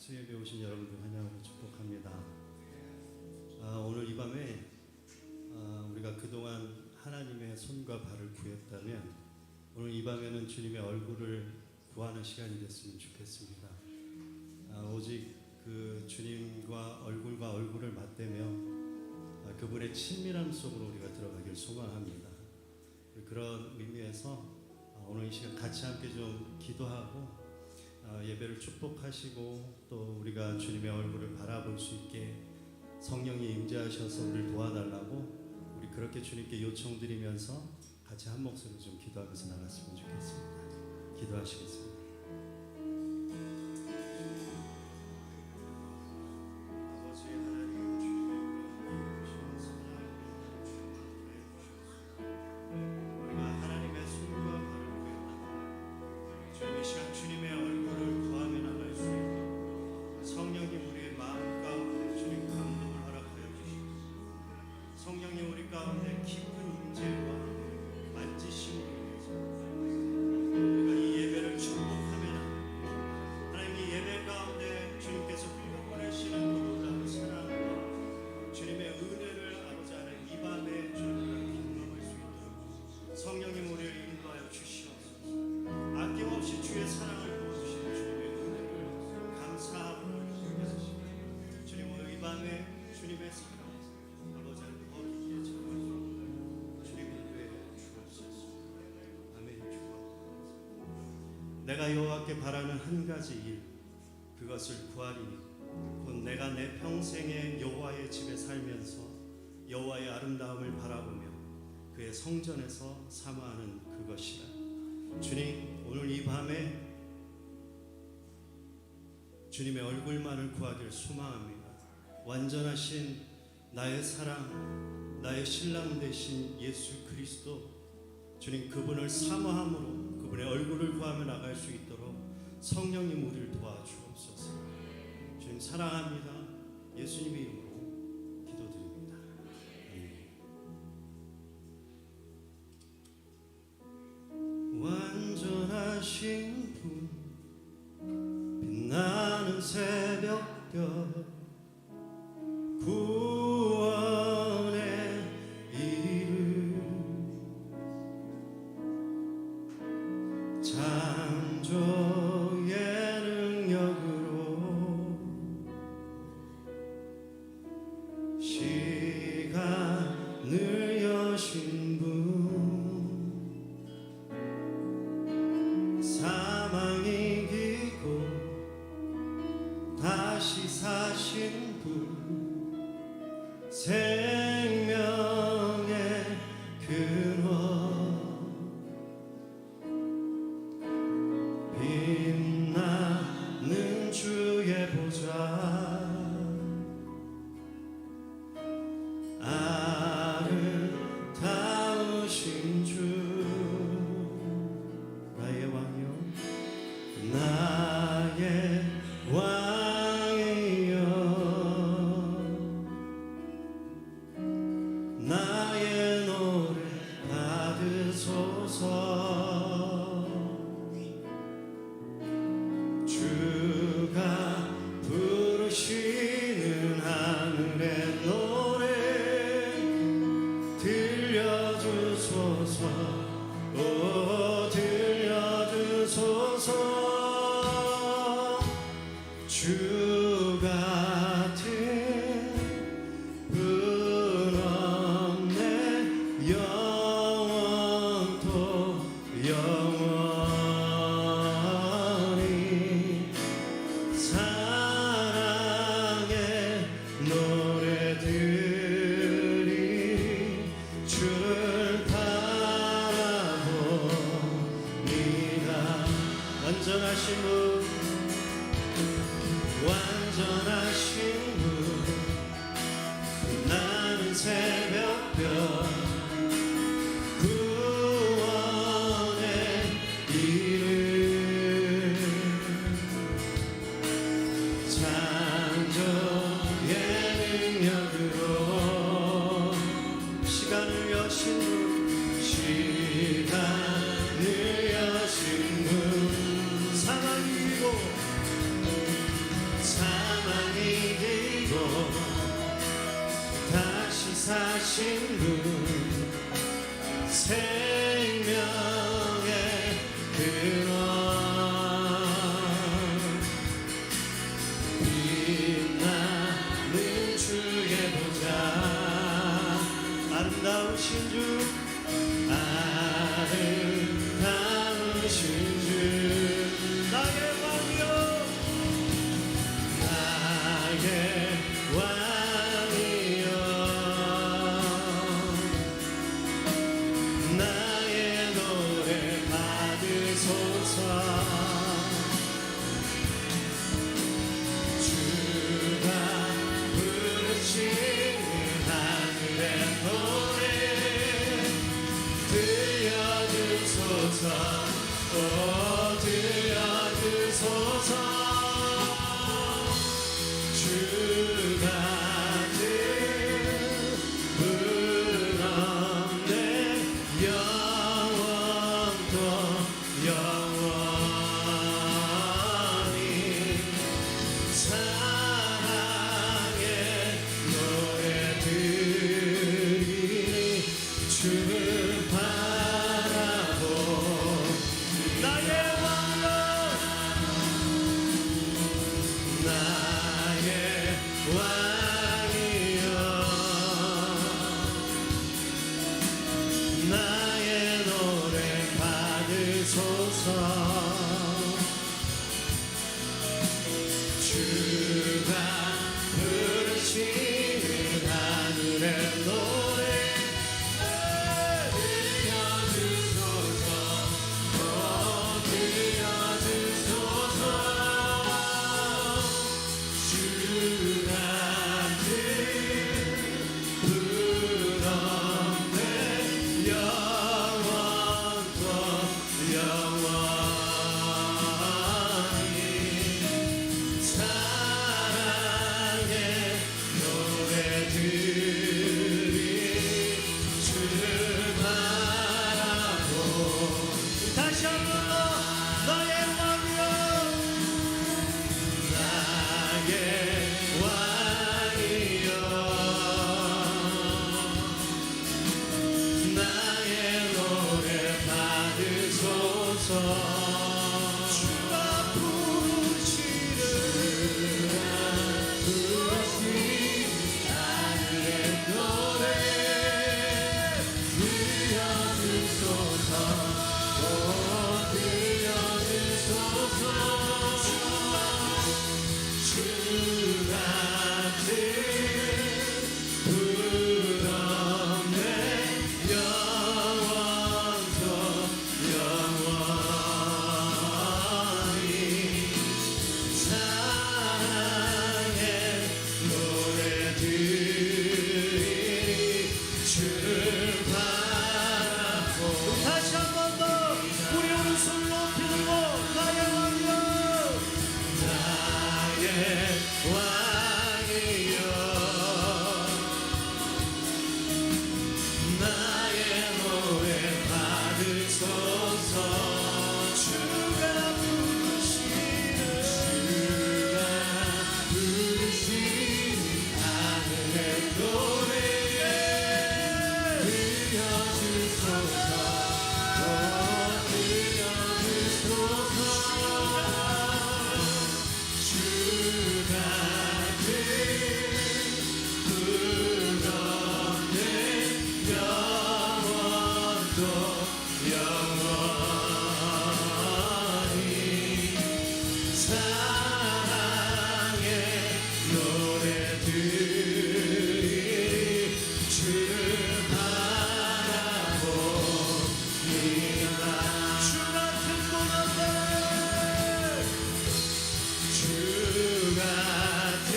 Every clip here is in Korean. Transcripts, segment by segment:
수요일에 오신 여러분들 환영하고 축복합니다. 오늘 이 밤에 우리가 그동안 하나님의 손과 발을 구했다면 오늘 이 밤에는 주님의 얼굴을 구하는 시간이 됐으면 좋겠습니다. 오직 그 주님과 얼굴과 얼굴을 맞대며 그분의 친밀함 속으로 우리가 들어가길 소망합니다. 그런 의미에서 오늘 이 시간 같이 함께 좀 기도하고 예배를 축복하시고 또 우리가 주님의 얼굴을 바라볼 수 있게 성령이 임재하셔서 우리를 도와달라고 우리 그렇게 주님께 요청드리면서 같이 한 목소리로 좀 기도하면서 나갔으면 좋겠습니다. 기도하시겠습니다. 성령이 우리 가운데 깊은 임재와 만지심으로 인해서 우리가 이 예배를 축복하면 하나님 이 예배 가운데 주님께서 흘려보내시는 그 놀라운 사랑과 주님의 은혜를 아버지 안에 이 밤에 주님을 경험할 수 있도록 성령님 우리를 인도하여 주시옵소서. 아낌없이 주의 사랑을 부어주시는 주님의 은혜를 감사함으로 인도하시고 주님 오늘 이 밤에 주님의 사랑 아버지 안에 내가 여호와께 바라는 한 가지 일 그것을 구하리니 곧 내가 내 평생에 여호와의 집에 살면서 여호와의 아름다움을 바라보며 그의 성전에서 사모하는 그것이라. 주님 오늘 이 밤에 주님의 얼굴만을 구하길 소망합니다. 완전하신 나의 사랑 나의 신랑 되신 예수 그리스도 주님 그분을 사모함으로 그분의 얼굴을 구하며 나갈 수 있도록 성령님 우리를 도와주옵소서. 주님 사랑합니다. 예수님의 이름으로 기도드립니다. 완전하신 분 빛나는 새벽별 구원의 이름 창조의 능력으로 시간을 여신 분 사망이 이기고 다시 사신 분 생명의 근원 빛나는 주의 보좌 아름다우신 주 나의 왕이요 나의 왕이요 나의 노래 받으소서. 주가 부르시는 하늘의 노래 들려주소서. 오 들려주소서. 주 같은 분 없네 영원토 영원히 사랑의 노래들이 주를 바라봅니다. 완전하신 분 완전하신 분 나는 새벽별 구원의 이름 창조의 능력으로 시간을 여신 분 시간을 여신 분 사랑이 생명의 근원 빛나는 주의 보좌 아름다우신 주 아름다우신 주 나의 왕이여 나의 왕이여 나의 노래 받으소서 주가 부르시는 하늘의 노래 들려주소서 들려주소서 주가 뜻은 없네 영원토 영원히 사랑의 노래 들리니 주를 바라보 나의 왕이여 나의 왕이여 나의 노래 받으소서 주가 부르시는 하늘의 노래 들려주소서 들려주소서 주가 뜻은 없네 영원토 영원히 사랑의 노래 들리 주를 바라보 다시 한번 나의 왕이여 나의 왕이여 나의 노래 받으소서 주가 부르시는 하늘의 노래 들려주소서 들려주소서 주가 뜻은 없네 영원토 영원히 사랑의 노래 들리 주를 바라보 다시 한 번 더 우리 오른손을 높이 들고 나의 왕이여 나의 왕이여 나의 노래 받으소서 주가 부르시는 하늘의 노래 들려주소서 들려주소서 주가 뜻은 없네 영원토 영원히 사랑의 노래 들리 주를 바라봅니다 주 같은 분 없네 주 같은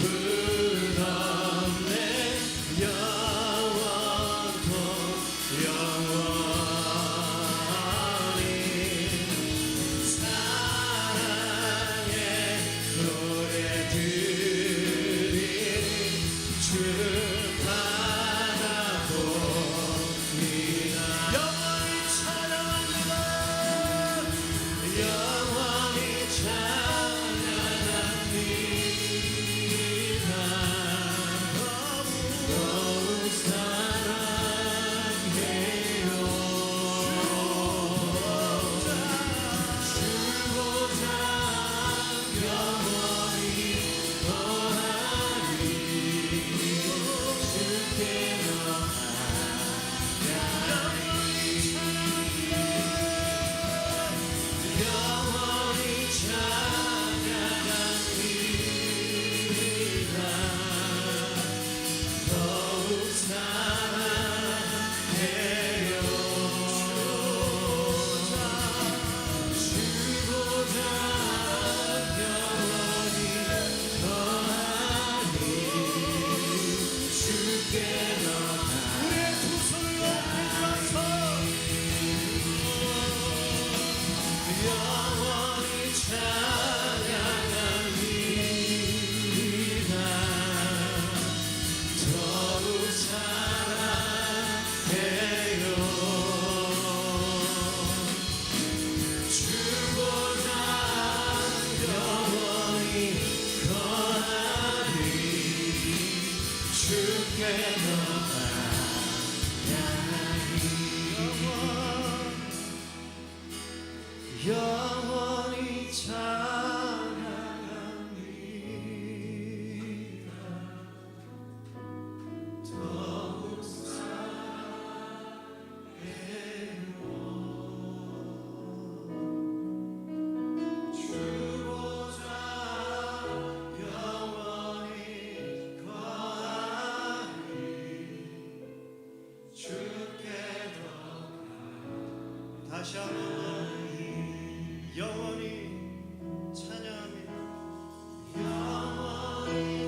분 없네 영원토 영원히 사랑의 노래 들리 주를 바라봅니다 영원히 찬양합니다 영원히 찬양합니다 너무 사랑 다시 한번 영원히 찬양합니다. 영원히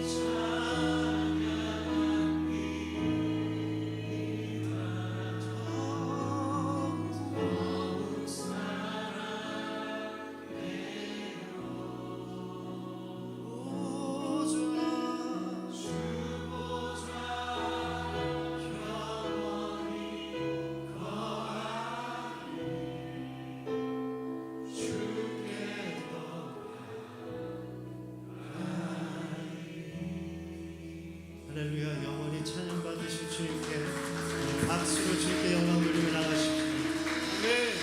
할렐루야. 영원히 찬양 받으실 주님께 박수로 주님께 영광 돌리며 나가십시오. 아멘. 네.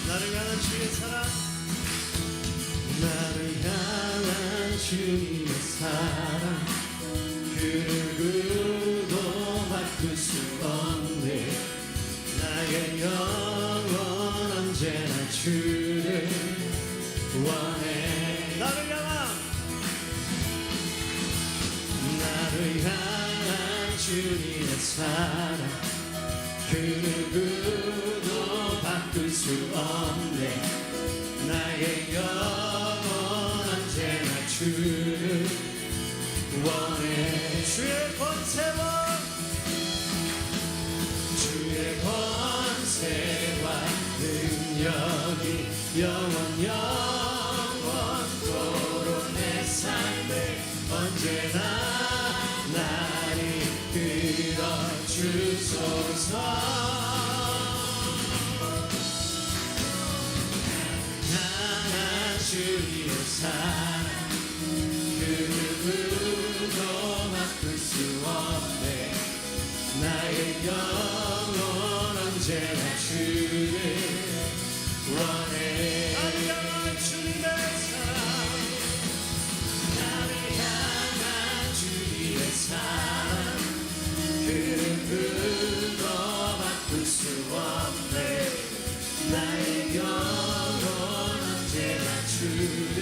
나를 향한 주의 사랑, 나를 향한 주님의 사랑 그 누구도 바꿀 수 없네. 나의 영혼 언제나 주를 원해. 나를 향한 주님의 사랑 그 누구도 바꿀 수 없네. 나의 영혼 언제나 주를 원해. 주의 권세와 능력이 영원토록 내 삶에 언제나 나를 끌어주소서. 주님의 사랑 그 누구도 바꿀 수 없네. 나의 영혼 언제나 주를 원해. 나를 향한 주님의 사랑, 나를 향한 주님의 사랑 그 누구도 바꿀 수 없네. 나의 영혼 언제나 주를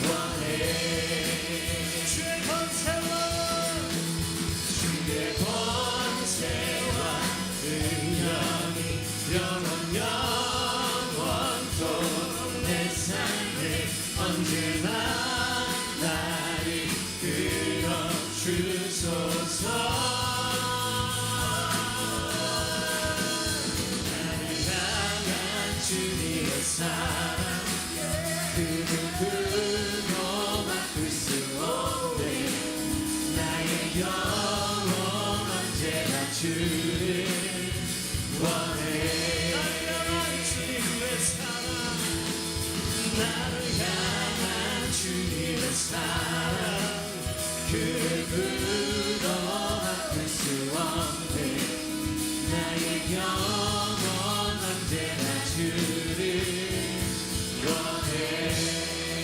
원해. 주의 권세와 능력이 영원토록 내 삶에 언제나 나를 끌어주소서. 나를 향한 주님의 사랑 그 누구도 바꿀 수 없네. 나의 영혼 언제나 주를 원해. 나를 향한 주님의 사랑, 나를 향한 주님의 사랑 그 누구도 바꿀 수 없네. 나의 영혼 언제나 주를 원해.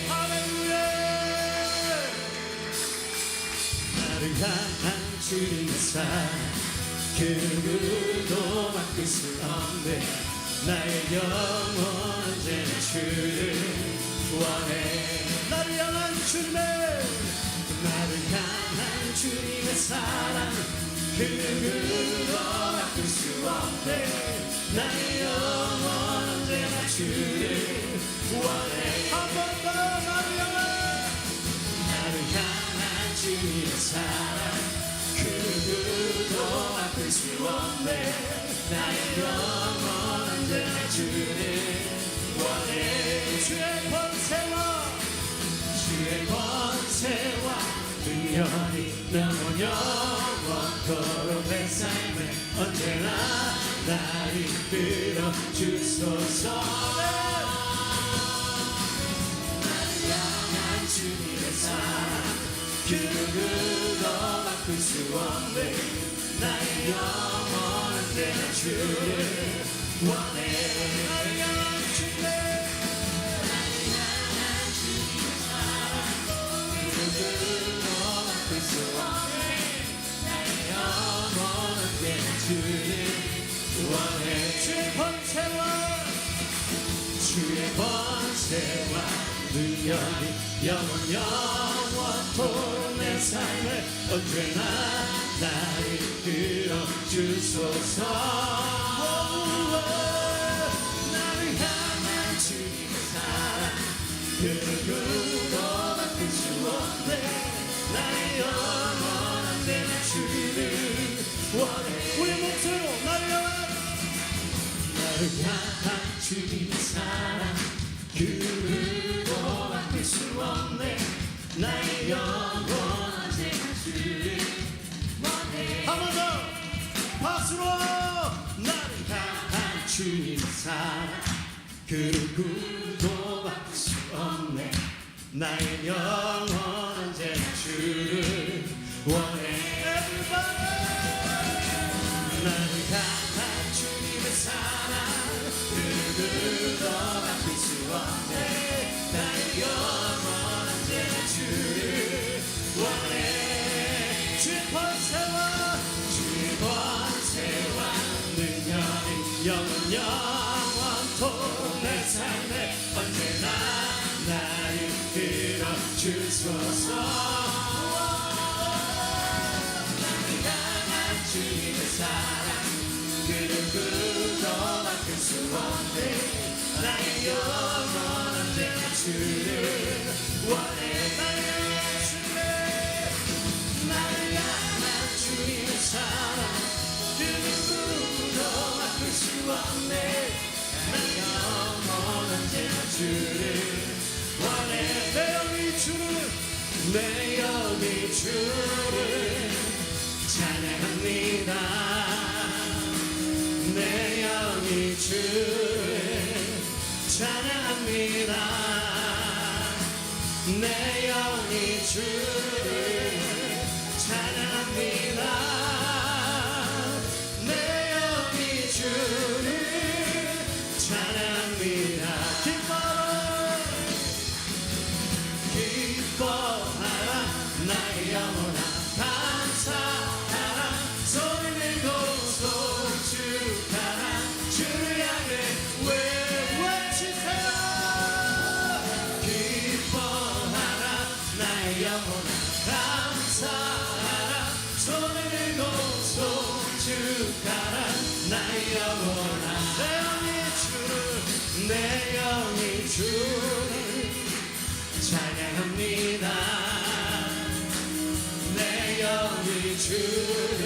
할렐루야. 나를 향한 주님의 사랑 그 누구도 바꿀 수 없네. 나의 영혼 언제나 주를 원해. 나를 향한 주님의, 나를 향한 주님의 사랑 그 누구도 바꿀 수 없네. 나의 영혼 언제나 주를 원해. 한 번 더 나를 향한, 나를 향한 주님의 사랑 그 누구도 바꿀 수 없네. 나의 영혼 언제나 주를 원해. 주의 권세와 능력이 영원토록 내 삶에 언제나 나를 끌어주소서. 나를 향한 주님의 사랑 그 누구도 바꿀 수 없네. 나의 영혼 언제나 주를 원해. 나를 향한 주님의, 누구도 바꿀 수 없네. 주를 원해 주의 권세와 능력이 영원토록 내 삶을 언제나 나를 이끌어 주소서. 나를 향한 주님의 사랑 그 누구도 바꿀 수 없네. 나의 영원한 내 주를 원해. 우리 목소리로 나를 향한 주님의 사랑 그 누구도 바꿀 수 없네. 나의 영원한 내 주를 원해. 한 번 더 박수로. 나를 향한 주님의 사랑 그 누구도 바꿀 수 없네. 나의 영원한 제 주를 원해. 나를 향한 주님의 사랑 그 누구도 바꿀 수 없네. 나의 영원한 제 주를 원해. 주의 권세와 능력이 영원토록 내 삶에 언제나 나를 이끌어 주소서. 나를 향한 주님의 사랑 그 누구도 바꿀 수 없네. 나의 영원한 내 주를 원해. 나를 향한 주님의 사랑 그 누구도 바꿀 수 없네. 나의 영원한 내 주를 원해. 내 영이 주를 찬양합니다. 내 영이 주를 찬양합니다. 내 영이 주를 찬양합니다. 내 영이 주를 찬양합니다. 기뻐하라 나의 영혼아 감사하라. 소리 내고 송축하라. 주를 향해 외치세요. 기뻐하라 나의 영혼아 감사하라. 소리 내고 송축하라. 나의 영혼아 내 영이 주를 찬양합니다. 내 영이 주를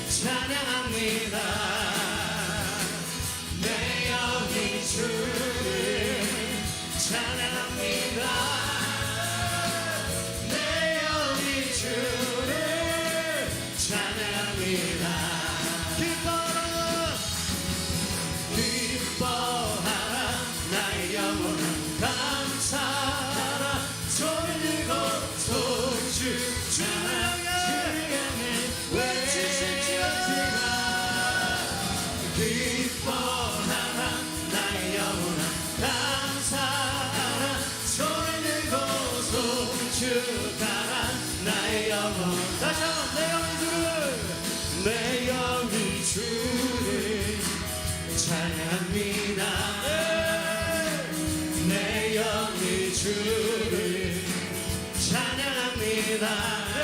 찬양합니다. 내 영이 주를 찬양합니다. 내 영이 주를 찬양합니다. 기뻐하라 나의 영혼아 감사하라. 소리 들고 송축하라. 주를 향해 외치시라. 기뻐하라 나의 영혼아 감사하라. 소리 들고 송축하라. 나의 영혼 다시 한번 내 영이 주를 찬양합니다. 내 영이 주를 찬양합니다. 내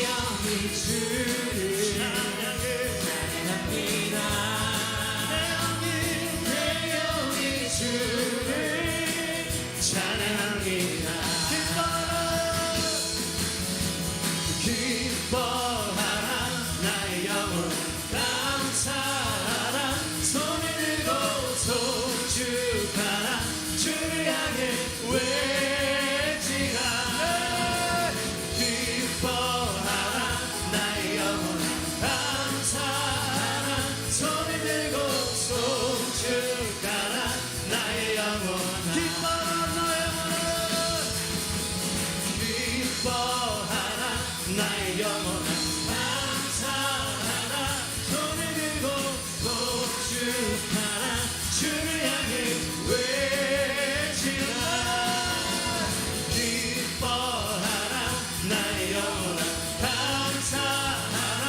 영이 주를 찬양합니다. 내 영이 주를 찬양합니다. 기뻐하라 나의 영혼 감사하라. 손을 들고 송축하라. 주를 향해 외치라. 기뻐하라 나의 영혼아 감사하라. 손을 들고 송축하라. 나의 영혼아 기뻐하라 나의 영혼아 감사하라. 손을 들고 송축하라. 주를 향해 외치라. 기뻐하라 나의 영혼아 감사하라.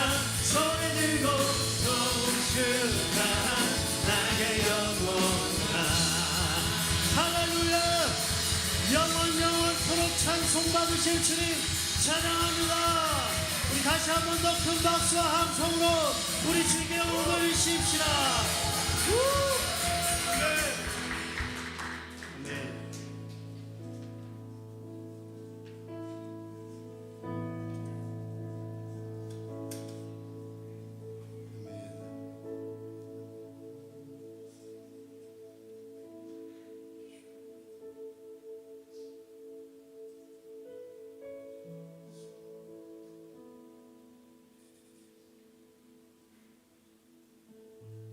영원토록 찬송받으실 주님 찬양합니다. 우리 다시 한 번 더 큰 박수와 함성으로 우리 주님께 영광을 씹시다.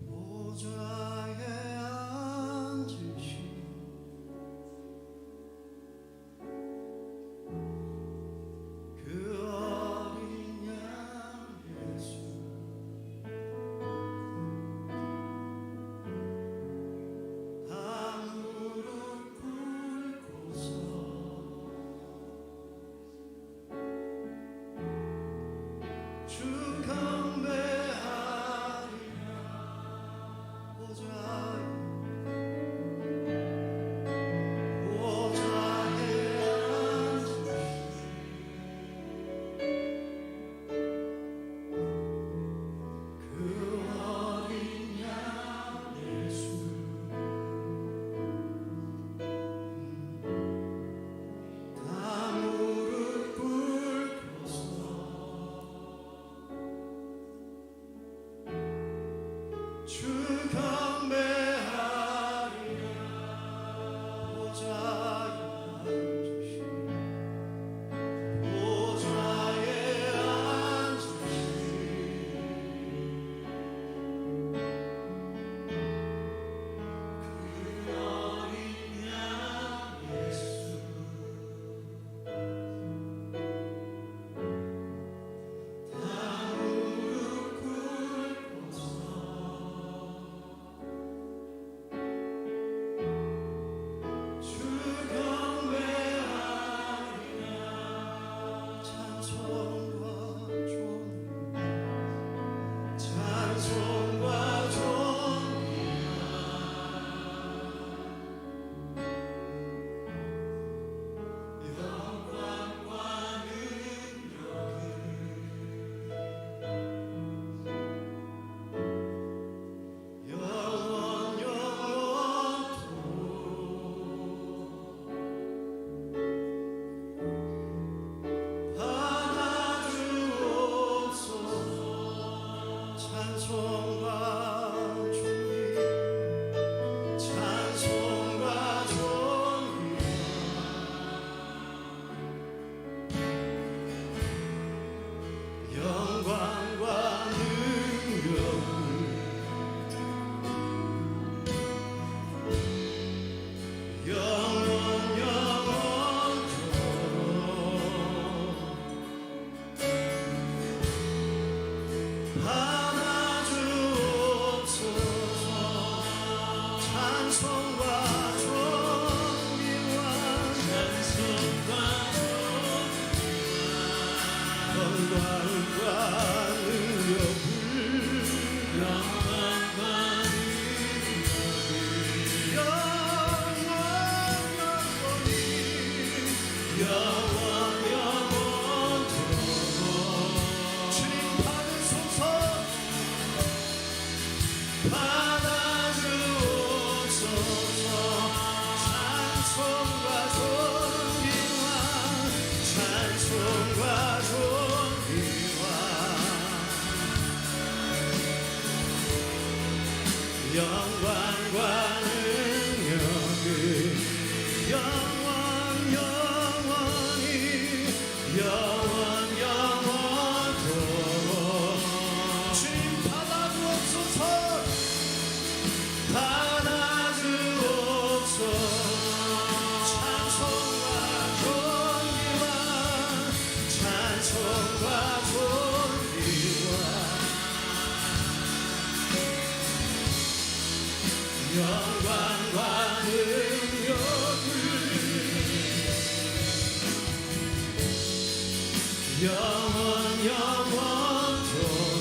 보좌에 앉으신 그 어린 양 예수 다 무릎 꿇고서 주 경배하리라. 주 경배하리라. 보좌에 앉으신 그 어린 양 예수 다 무릎 꿇고서 주 경배하리라. 찬송과 존귀 찬송과 존귀와 영광과 능력을 영원 받아주옵소서. 찬송과 존귀 찬송과 존귀와 영광과 능력을 영원토록 받아주옵소서. 찬송과 존귀와 영광과 영원토록 주님 받으소서. 받아주옵소서. 찬송과 존귀와 찬송과 존귀와 영광과 능력을 영원히 영원토록 주님 받아주옵소서. 받아주옵소서. 찬송과 존귀와 찬송과 존귀와 영광과 능력을 영원토록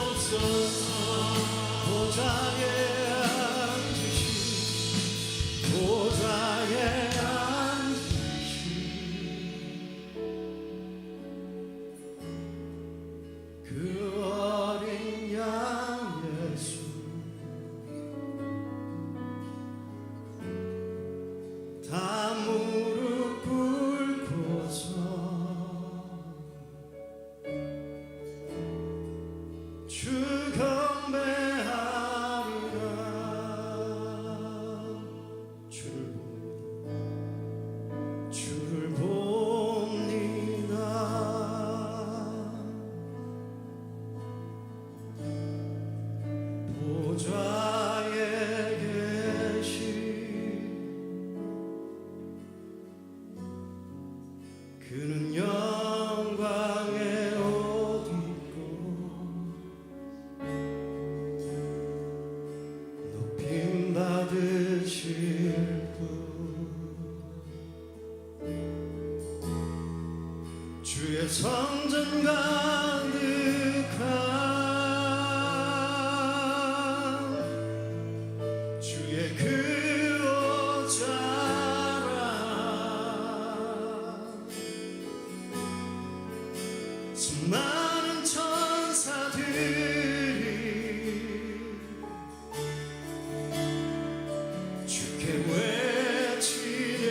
받아주옵소서. 보좌에 그 어린 양 예수 다 무릎 꿇고서 주 경배하리라. 주를 봅니다. 보좌에 계신 그는 영광의 옷 입고 높임 받으실 분, 주의 성전 가득한 주의 그 옷자락 수많은 천사들이 주께 외치네.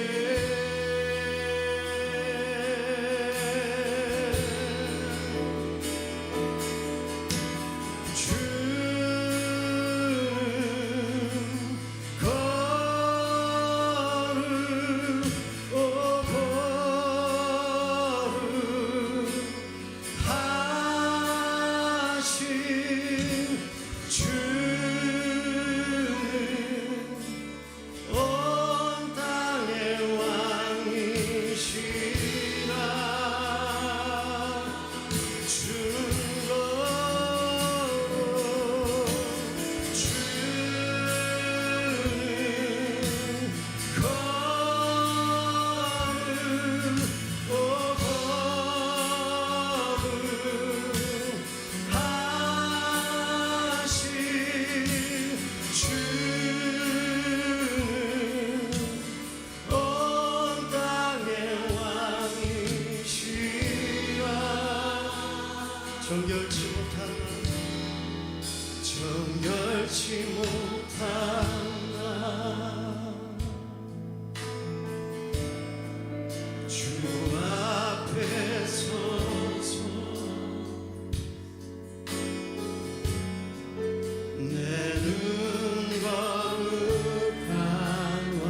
정결치 못한 나 주 앞에 서서 내 눈 거룩한 왕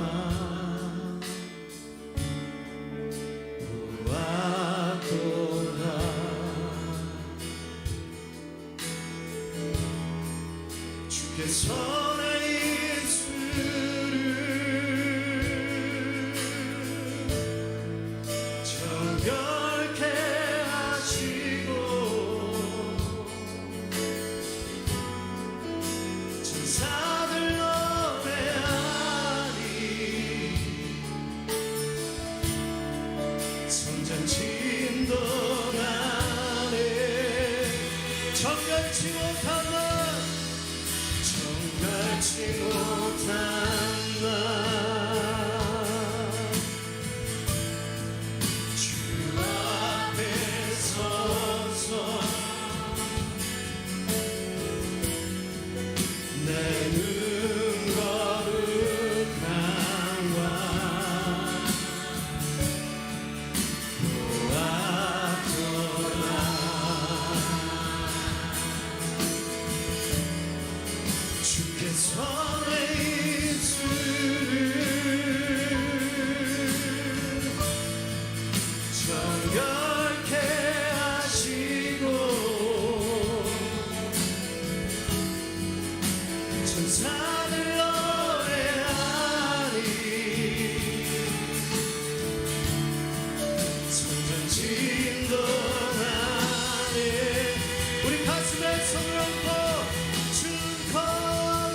보았도다. 주께서의 입술을 정결케 하시고 천사들 노래하리. 성전 진동하네. 정결치 못한 정결치 못한 나 주 앞에 서서 내 눈 거룩한 왕 보았도다. 주께서의 입술을 정결케 하시고 천사들 노래하리. 성전 진동하네. 우리 가슴에 손을 얹고 주 거룩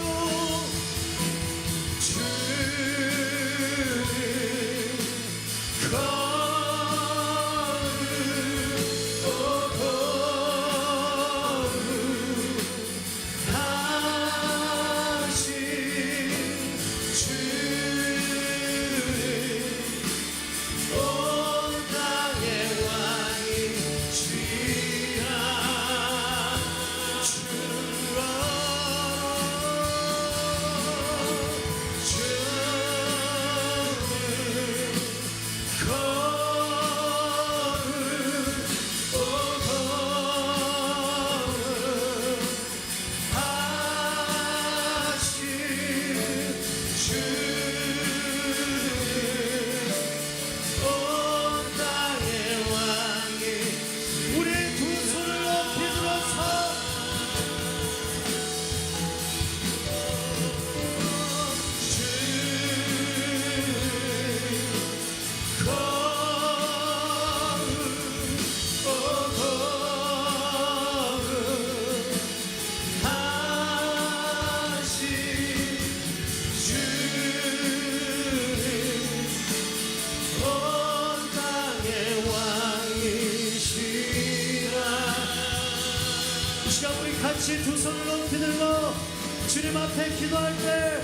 함께 기도할 때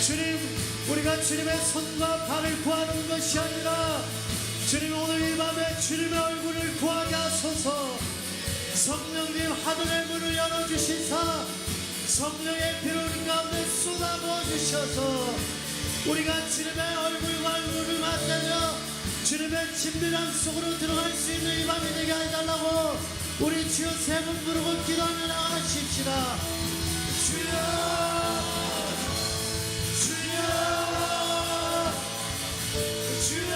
주님, 우리가 주님의 손과 발을 구하는 것이 아니라 주님, 오늘 이 밤에 주님의 얼굴을 구하게 하소서. 성령님, 하늘의 문을 열어주시사 성령의 비를 우리 가운데 쏟아부어 주셔서 우리가 주님의 얼굴과 얼굴을 맞대며 주님의 진비람 속으로 들어갈 수 있는 이 밤이 되게 해달라고 우리 주여 세 번 부르고 기도하며 나가십시다. 주여, 주여, 주여.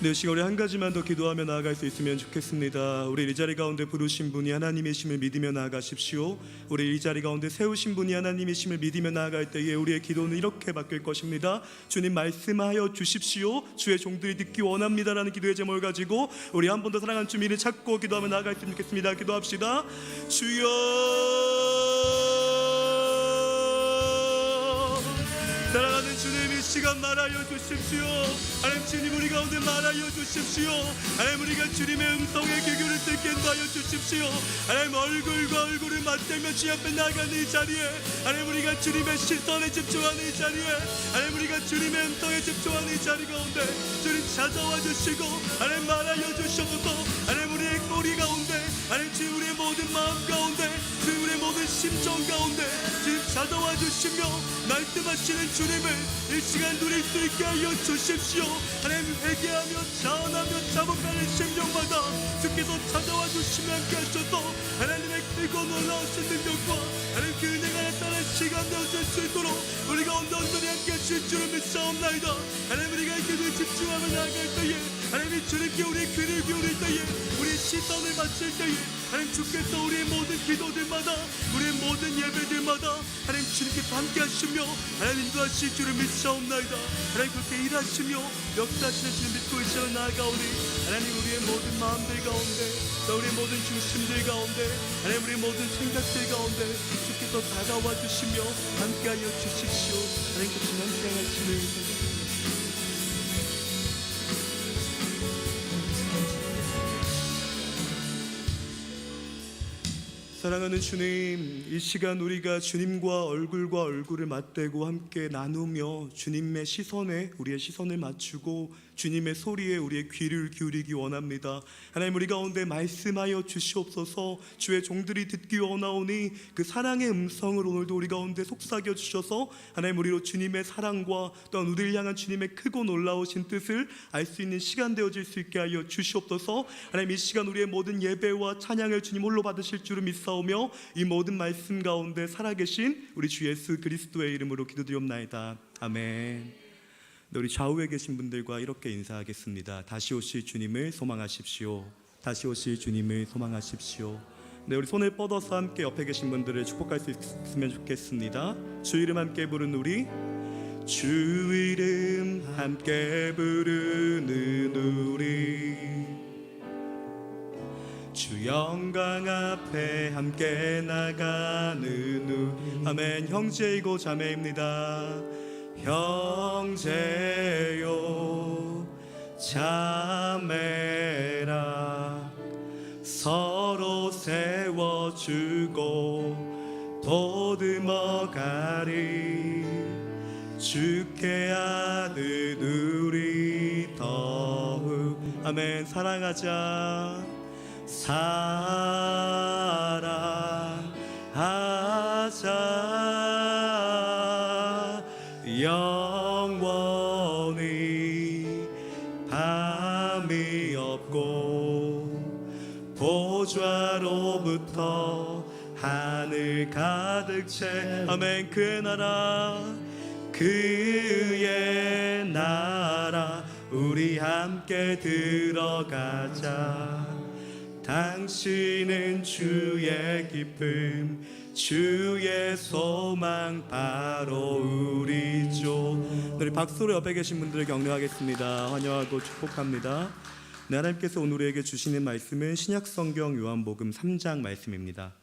네, 시간 우리 한 가지만 더 기도하며 나아갈 수 있으면 좋겠습니다. 우리 이 자리 가운데 부르신 분이 하나님이심을 믿으며 나아가십시오. 우리 이 자리 가운데 세우신 분이 하나님이심을 믿으며 나아갈 때에 우리의 기도는 이렇게 바뀔 것입니다. 주님, 말씀하여 주십시오. 주의 종들이 듣기 원합니다라는 기도의 제목을 가지고 우리 한 번 더 사랑하는 주님을 찾고 기도하며 나아갈 수 있겠습니다. 기도합시다. 주여, 사랑하는 주님, 이 시간 말하여 주십시오. 하나님, 주님 우리 가운데 말하여 주십시오. 하나님, 우리가 주님의 음성에 귀 기울일 수 있게 인도하여 주십시오. 하나님, 얼굴과 얼굴을 맞대며 주 앞에 나가는 이 자리에 하나님, 우리가 주님의 시선에 집중하는 이 자리에 하나님, 우리가 주님의 음성에 집중하는 이 자리 가운데 주님 찾아와 주시고 하나님, 말하여 주셔서 하나님, 우리의 꼬리 가운데 하나님, 주님 우리의 모든 마음 가운데 주님 우리의 모든 심정 가운데 주님 찾아와 주시며 말씀하시는 주님을 이 시간 누릴 수 있게 하여 주십시오. 하나님, 회개하며 자원하며 자복하는 심령마다 주께서 찾아와 주시며 함께 하셔서 하나님의 크고 놀라우신 능력과 하나님 그 은혜가 나타난 시간 되어질 수 있도록 우리가 온전히 함께 하실 줄을 믿사옵나이다. 하나님, 우리가 기도에 집중하며 나아갈 때에 하나님, 주님께 우리의 귀를 기울일 때에 우리의 시선을 맞출 때에 하나님, 주께서 우리의 모든 기도들마다 우리의 모든 예배들마다 하나님, 주님께서 함께 하시며 하나님 인도하실 줄을 믿사옵나이다. 하나님, 그렇게 일하시며 역사하시는 주님 믿고 이 시간 나아가오니 하나님, 우리의 모든 마음들 가운데 또 우리의 모든 중심들 가운데 하나님, 우리의 모든 생각들 가운데 주께서 다가와 주시며 함께하여 주십시오. 하나님, 그 지난 생활심을 사랑하는 주님, 이 시간 우리가 주님과 얼굴을 맞대고 함께 나누며 주님의 시선에 우리의 시선을 맞추고 주님의 소리에 우리의 귀를 기울이기 원합니다. 하나님, 우리 가운데 말씀하여 주시옵소서. 주의 종들이 듣기 원하오니 그 사랑의 음성을 오늘도 우리 가운데 속삭여 주셔서 하나님, 우리로 주님의 사랑과 또한 우리를 향한 주님의 크고 놀라우신 뜻을 알 수 있는 시간 되어질 수 있게 하여 주시옵소서. 하나님, 이 시간 우리의 모든 예배와 찬양을 주님 홀로 받으실 줄을 믿사오며 이 모든 말씀 가운데 살아계신 우리 주 예수 그리스도의 이름으로 기도드리옵나이다. 아멘. 우리 좌우에 계신 분들과 이렇게 인사하겠습니다. 다시 오실 주님을 소망하십시오. 다시 오실 주님을 소망하십시오. 네, 우리 손을 뻗어서 함께 옆에 계신 분들을 축복할 수 있으면 좋겠습니다. 주 이름 함께 부르는 우리, 주 이름 함께 부르는 우리, 주 영광 앞에 함께 나가는 우리. 아멘. 형제이고 자매입니다. 형제요 자매라, 서로 세워주고 보듬어 가리, 주께 아는 우리 더욱. 아멘. 사랑하자, 사랑하자, 영원히 밤이 없고 보좌로부터 하늘 가득 채. 아멘. 그의 나라, 그의 나라 우리 함께 들어가자. 당신은 주의 기쁨, 주의 소망, 바로 우리죠. 우리 박수로 옆에 계신 분들을 격려하겠습니다. 환영하고 축복합니다. 네, 하나님께서 오늘 우리에게 주시는 말씀은 신약성경 요한복음 3장 말씀입니다.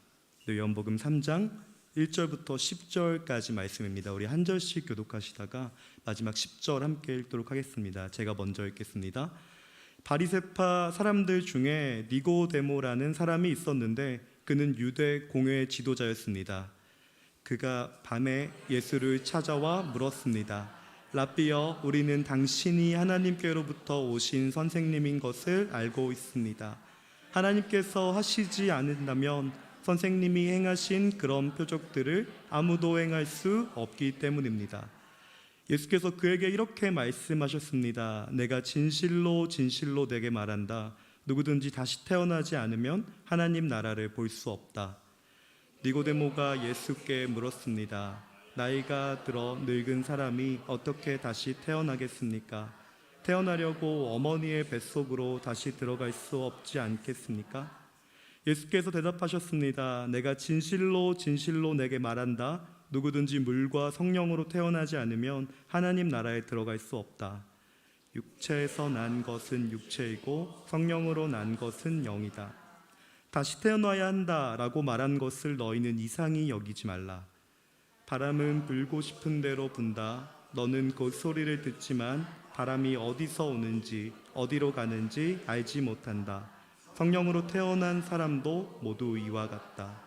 네, 요한복음 3장 1절부터 10절까지 말씀입니다. 우리 한 절씩 교독하시다가 마지막 10절 함께 읽도록 하겠습니다. 제가 먼저 읽겠습니다. 바리새파 사람들 중에 니고데모라는 사람이 있었는데 그는 유대 공회 지도자였습니다. 그가 밤에 예수를 찾아와 물었습니다. 랍비여, 우리는 당신이 하나님께로부터 오신 선생님인 것을 알고 있습니다. 하나님께서 하시지 않는다면 선생님이 행하신 그런 표적들을 아무도 행할 수 없기 때문입니다. 예수께서 그에게 이렇게 말씀하셨습니다. 내가 진실로 진실로 내게 말한다. 누구든지 다시 태어나지 않으면 하나님 나라를 볼 수 없다. 니고데모가 예수께 물었습니다. 나이가 들어 늙은 사람이 어떻게 다시 태어나겠습니까? 태어나려고 어머니의 뱃속으로 다시 들어갈 수 없지 않겠습니까? 예수께서 대답하셨습니다. 내가 진실로 진실로 내게 말한다. 누구든지 물과 성령으로 태어나지 않으면 하나님 나라에 들어갈 수 없다. 육체에서 난 것은 육체이고 성령으로 난 것은 영이다. 다시 태어나야 한다라고 말한 것을 너희는 이상히 여기지 말라. 바람은 불고 싶은 대로 분다. 너는 그 소리를 듣지만 바람이 어디서 오는지 어디로 가는지 알지 못한다. 성령으로 태어난 사람도 모두 이와 같다.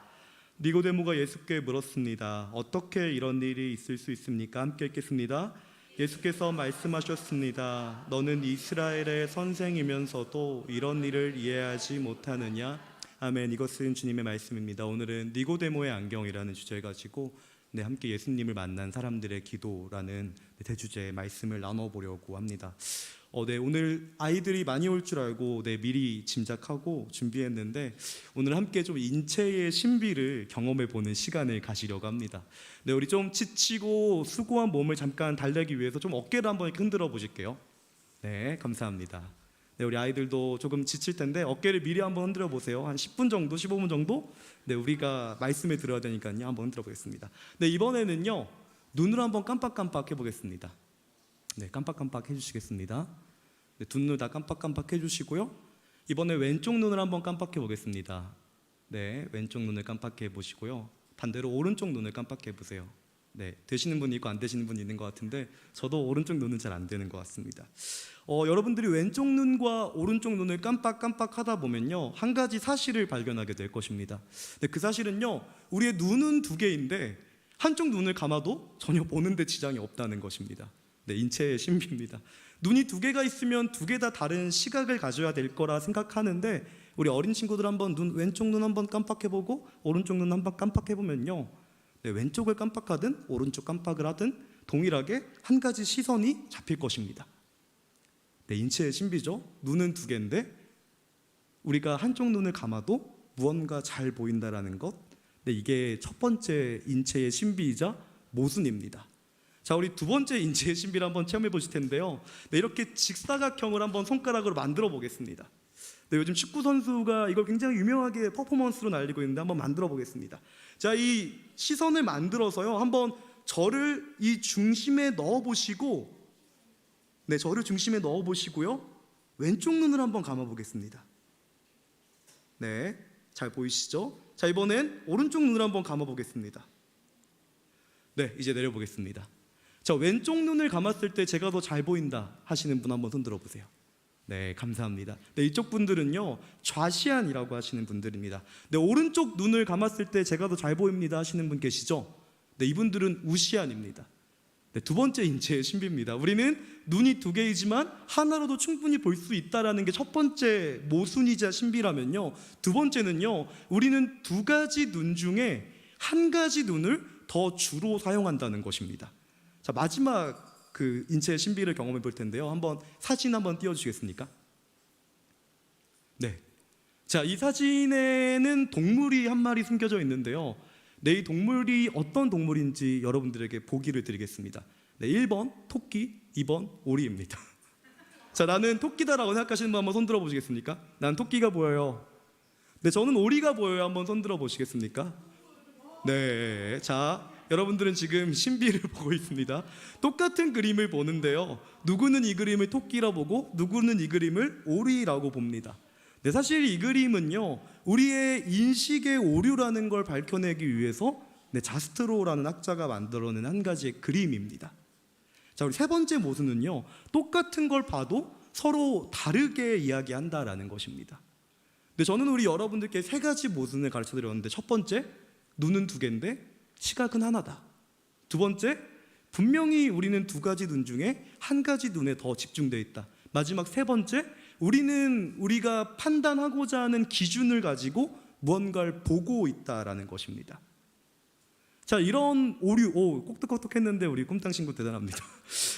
니고데모가 예수께 물었습니다. 어떻게 이런 일이 있을 수 있습니까? 함께 읽겠습니다. 예수께서 말씀하셨습니다. 너는 이스라엘의 선생이면서도 이런 일을 이해하지 못하느냐? 아멘. 이것은 주님의 말씀입니다. 오늘은 니고데모의 안경이라는 주제를 가지고 함께 예수님을 만난 사람들의 기도라는 대주제의 말씀을 나눠보려고 합니다. 오늘 아이들이 많이 올 줄 알고 미리 짐작하고 준비했는데 오늘 함께 좀 인체의 신비를 경험해보는 시간을 가지려고 합니다. 우리 좀 지치고 수고한 몸을 잠깐 달래기 위해서 좀 어깨를 한번 흔들어 보실게요. 네, 감사합니다. 우리 아이들도 조금 지칠 텐데 어깨를 미리 한번 흔들어 보세요. 한 10분 정도, 15분 정도 우리가 말씀을 들어야 되니까요. 한번 흔들어 보겠습니다. 이번에는요, 눈을 한번 깜빡깜빡 해보겠습니다. 깜빡깜빡 해주시겠습니다. 두 눈을 다 깜빡깜빡 해주시고요. 이번에 왼쪽 눈을 한번 깜빡해 보겠습니다. 왼쪽 눈을 깜빡해 보시고요. 반대로 오른쪽 눈을 깜빡해 보세요. 되시는 분이 있고 안 되시는 분이 있는 것 같은데 저도 오른쪽 눈은 잘 안 되는 것 같습니다. 여러분들이 왼쪽 눈과 오른쪽 눈을 깜빡깜빡 하다 보면요, 한 가지 사실을 발견하게 될 것입니다. 그 사실은요, 우리의 눈은 두 개인데 한쪽 눈을 감아도 전혀 보는 데 지장이 없다는 것입니다. 인체의 신비입니다. 눈이 두 개가 있으면 두 개 다 다른 시각을 가져야 될 거라 생각하는데 우리 어린 친구들 한번 왼쪽 눈 한번 깜빡해보고 오른쪽 눈 한번 깜빡해보면요, 왼쪽을 깜빡하든 오른쪽 깜빡을 하든 동일하게 한 가지 시선이 잡힐 것입니다. 인체의 신비죠. 눈은 두 개인데 우리가 한쪽 눈을 감아도 무언가 잘 보인다라는 것. 이게 첫 번째 인체의 신비이자 모순입니다. 자, 우리 두 번째 인체의 신비를 한번 체험해 보실 텐데요. 이렇게 직사각형을 한번 손가락으로 만들어 보겠습니다. 네, 요즘 축구 선수가 이걸 굉장히 유명하게 퍼포먼스로 날리고 있는데 한번 만들어 보겠습니다. 자, 이 시선을 만들어서요, 한번 저를 이 중심에 넣어 보시고, 네, 저를 중심에 넣어 보시고요, 왼쪽 눈을 한번 감아 보겠습니다. 네, 잘 보이시죠? 자, 이번엔 오른쪽 눈을 한번 감아 보겠습니다. 네, 이제 내려 보겠습니다. 자, 왼쪽 눈을 감았을 때 제가 더 잘 보인다 하시는 분 한번 손 들어 보세요. 네, 감사합니다. 네, 이쪽 분들은요, 좌시안이라고 하시는 분들입니다. 네, 오른쪽 눈을 감았을 때 제가 더 잘 보입니다 하시는 분 계시죠? 네, 이분들은 우시안입니다. 네, 두 번째 인체의 신비입니다. 우리는 눈이 두 개이지만 하나로도 충분히 볼 수 있다라는 게 첫 번째 모순이자 신비라면요, 두 번째는요, 우리는 두 가지 눈 중에 한 가지 눈을 더 주로 사용한다는 것입니다. 자, 마지막 그 인체의 신비를 경험해 볼 텐데요, 한번 사진 한번 띄워주시겠습니까? 네. 자, 이 사진에는 동물이 한 마리 숨겨져 있는데요, 네, 이 동물이 어떤 동물인지 여러분들에게 보기를 드리겠습니다. 네, 1번 토끼, 2번 오리입니다. 자, 나는 토끼다라고 생각하시는 분 한번 손 들어 보시겠습니까? 난 토끼가 보여요. 네, 저는 오리가 보여요. 한번 손 들어 보시겠습니까? 네, 자, 여러분들은 지금 신비를 보고 있습니다. 똑같은 그림을 보는데요, 누구는 이 그림을 토끼라 보고 누구는 이 그림을 오리라고 봅니다. 네, 사실 이 그림은요, 우리의 인식의 오류라는 걸 밝혀내기 위해서 자스트로라는 학자가 만들어낸 한 가지의 그림입니다. 자, 우리 세 번째 모순은요, 똑같은 걸 봐도 서로 다르게 이야기한다라는 것입니다. 근데 저는 우리 여러분들께 세 가지 모순을 가르쳐 드렸는데, 첫 번째, 눈은 두 개인데 시각은 하나다. 두 번째, 분명히 우리는 두 가지 눈 중에 한 가지 눈에 더 집중되어 있다. 마지막 세 번째, 우리는 우리가 판단하고자 하는 기준을 가지고 무언가를 보고 있다라는 것입니다. 자, 이런 오류, 꼭똑똑똑했는데 우리 꿈땅 친구 대단합니다.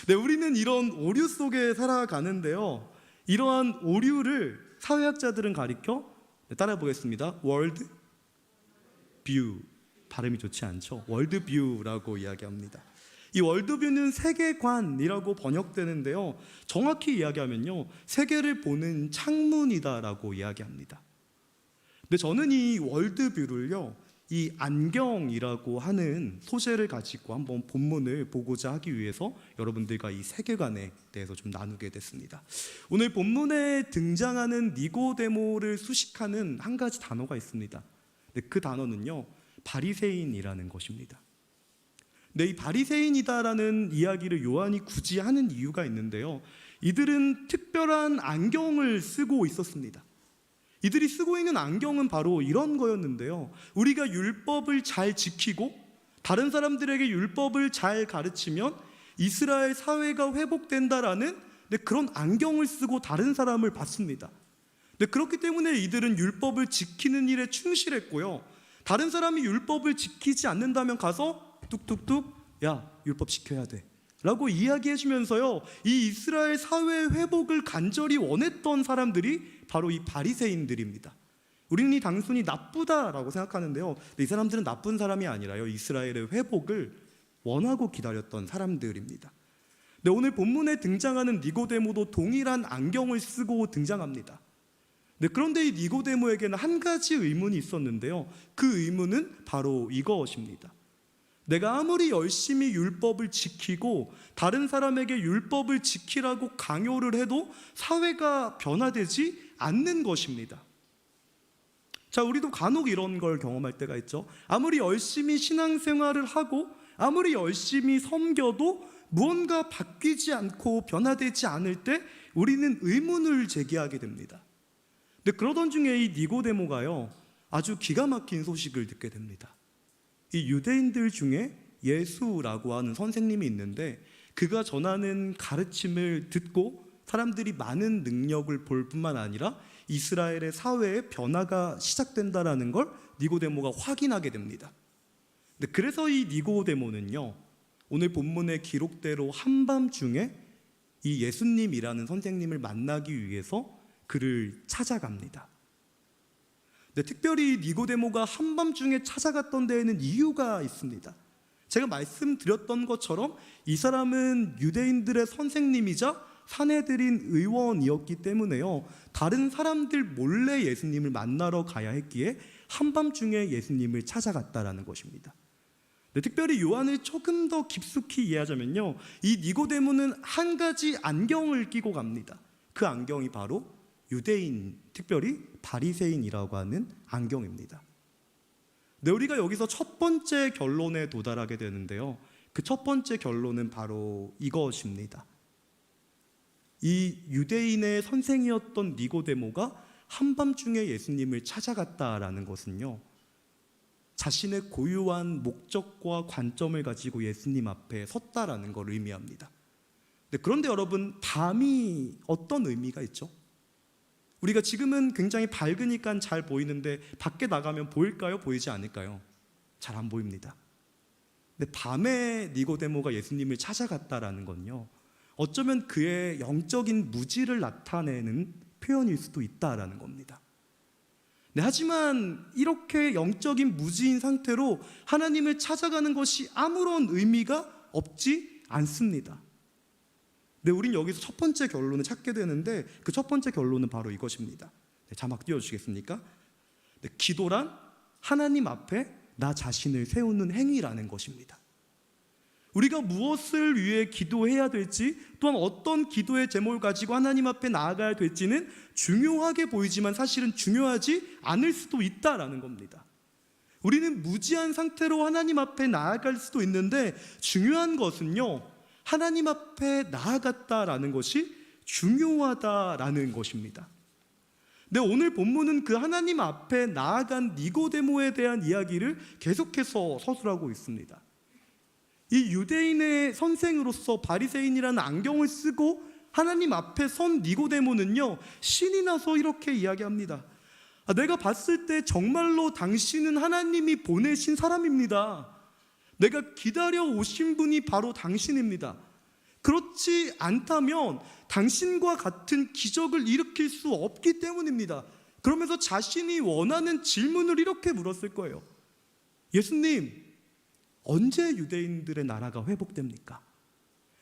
네, 우리는 이런 오류 속에 살아가는데요, 이러한 오류를 사회학자들은 가리켜, 따라해 보겠습니다. 월드 뷰, 발음이 좋지 않죠? 월드뷰라고 이야기합니다. 이 월드뷰는 세계관이라고 번역되는데요, 정확히 이야기하면요, 세계를 보는 창문이다라고 이야기합니다. 근데 저는 이 월드뷰를요, 이 안경이라고 하는 소재를 가지고 한번 본문을 보고자 하기 위해서 여러분들과 이 세계관에 대해서 좀 나누게 됐습니다. 오늘 본문에 등장하는 니고데모를 수식하는 한 가지 단어가 있습니다. 그 단어는요, 바리새인이라는 것입니다. 네, 이 바리새인이다라는 이야기를 요한이 굳이 하는 이유가 있는데요, 이들은 특별한 안경을 쓰고 있었습니다. 이들이 쓰고 있는 안경은 바로 이런 거였는데요, 우리가 율법을 잘 지키고 다른 사람들에게 율법을 잘 가르치면 이스라엘 사회가 회복된다라는 그런 안경을 쓰고 다른 사람을 봤습니다. 그렇기 때문에 이들은 율법을 지키는 일에 충실했고요, 다른 사람이 율법을 지키지 않는다면 가서 뚝뚝뚝, 야, 율법 지켜야 돼 라고 이야기해 주면서요, 이 이스라엘 사회 회복을 간절히 원했던 사람들이 바로 이 바리새인들입니다. 우리는 이 단순히 나쁘다라고 생각하는데요, 이 사람들은 나쁜 사람이 아니라요, 이스라엘의 회복을 원하고 기다렸던 사람들입니다. 네, 오늘 본문에 등장하는 니고데모도 동일한 안경을 쓰고 등장합니다. 네, 그런데 이 니고데모에게는 한 가지 의문이 있었는데요, 그 의문은 바로 이것입니다. 내가 아무리 열심히 율법을 지키고 다른 사람에게 율법을 지키라고 강요를 해도 사회가 변화되지 않는 것입니다. 자, 우리도 간혹 이런 걸 경험할 때가 있죠. 아무리 열심히 신앙생활을 하고 아무리 열심히 섬겨도 무언가 바뀌지 않고 변화되지 않을 때 우리는 의문을 제기하게 됩니다. 근데 그러던 중에 이 니고데모가요, 아주 기가 막힌 소식을 듣게 됩니다. 이 유대인들 중에 예수라고 하는 선생님이 있는데, 그가 전하는 가르침을 듣고 사람들이 많은 능력을 볼 뿐만 아니라 이스라엘의 사회의 변화가 시작된다라는 걸 니고데모가 확인하게 됩니다. 그래서 이 니고데모는요, 오늘 본문의 기록대로 한밤중에 이 예수님이라는 선생님을 만나기 위해서 그를 찾아갑니다. 특별히 니고데모가 한밤중에 찾아갔던 데에는 이유가 있습니다. 제가 말씀드렸던 것처럼 이 사람은 유대인들의 선생님이자 사내들인 의원이었기 때문에요, 다른 사람들 몰래 예수님을 만나러 가야 했기에 한밤중에 예수님을 찾아갔다라는 것입니다. 네, 특별히 요한을 조금 더 깊숙이 이해하자면요, 이 니고데모는 한 가지 안경을 끼고 갑니다. 그 안경이 바로 유대인, 특별히 바리새인이라고 하는 안경입니다. 네, 우리가 여기서 첫 번째 결론에 도달하게 되는데요, 그 첫 번째 결론은 바로 이것입니다. 이 유대인의 선생이었던 니고데모가 한밤중에 예수님을 찾아갔다라는 것은요, 자신의 고유한 목적과 관점을 가지고 예수님 앞에 섰다라는 걸 의미합니다. 그런데 여러분, 밤이 어떤 의미가 있죠? 우리가 지금은 굉장히 밝으니까 잘 보이는데 밖에 나가면 보일까요? 보이지 않을까요? 잘 안 보입니다. 근데 밤에 니고데모가 예수님을 찾아갔다라는 건요, 어쩌면 그의 영적인 무지를 나타내는 표현일 수도 있다라는 겁니다. 네, 하지만 이렇게 영적인 무지인 상태로 하나님을 찾아가는 것이 아무런 의미가 없지 않습니다. 네, 우린 여기서 첫 번째 결론을 찾게 되는데, 그 첫 번째 결론은 바로 이것입니다. 네, 자막 띄워주시겠습니까? 네, 기도란 하나님 앞에 나 자신을 세우는 행위라는 것입니다. 우리가 무엇을 위해 기도해야 될지, 또한 어떤 기도의 제목을 가지고 하나님 앞에 나아가야 될지는 중요하게 보이지만 사실은 중요하지 않을 수도 있다라는 겁니다. 우리는 무지한 상태로 하나님 앞에 나아갈 수도 있는데, 중요한 것은요, 하나님 앞에 나아갔다라는 것이 중요하다라는 것입니다. 네, 오늘 본문은 그 하나님 앞에 나아간 니고데모에 대한 이야기를 계속해서 서술하고 있습니다. 이 유대인의 선생으로서 바리새인이라는 안경을 쓰고 하나님 앞에 선 니고데모는요, 신이 나서 이렇게 이야기합니다. 내가 봤을 때 정말로 당신은 하나님이 보내신 사람입니다. 내가 기다려 오신 분이 바로 당신입니다. 그렇지 않다면 당신과 같은 기적을 일으킬 수 없기 때문입니다. 그러면서 자신이 원하는 질문을 이렇게 물었을 거예요. 예수님, 언제 유대인들의 나라가 회복됩니까?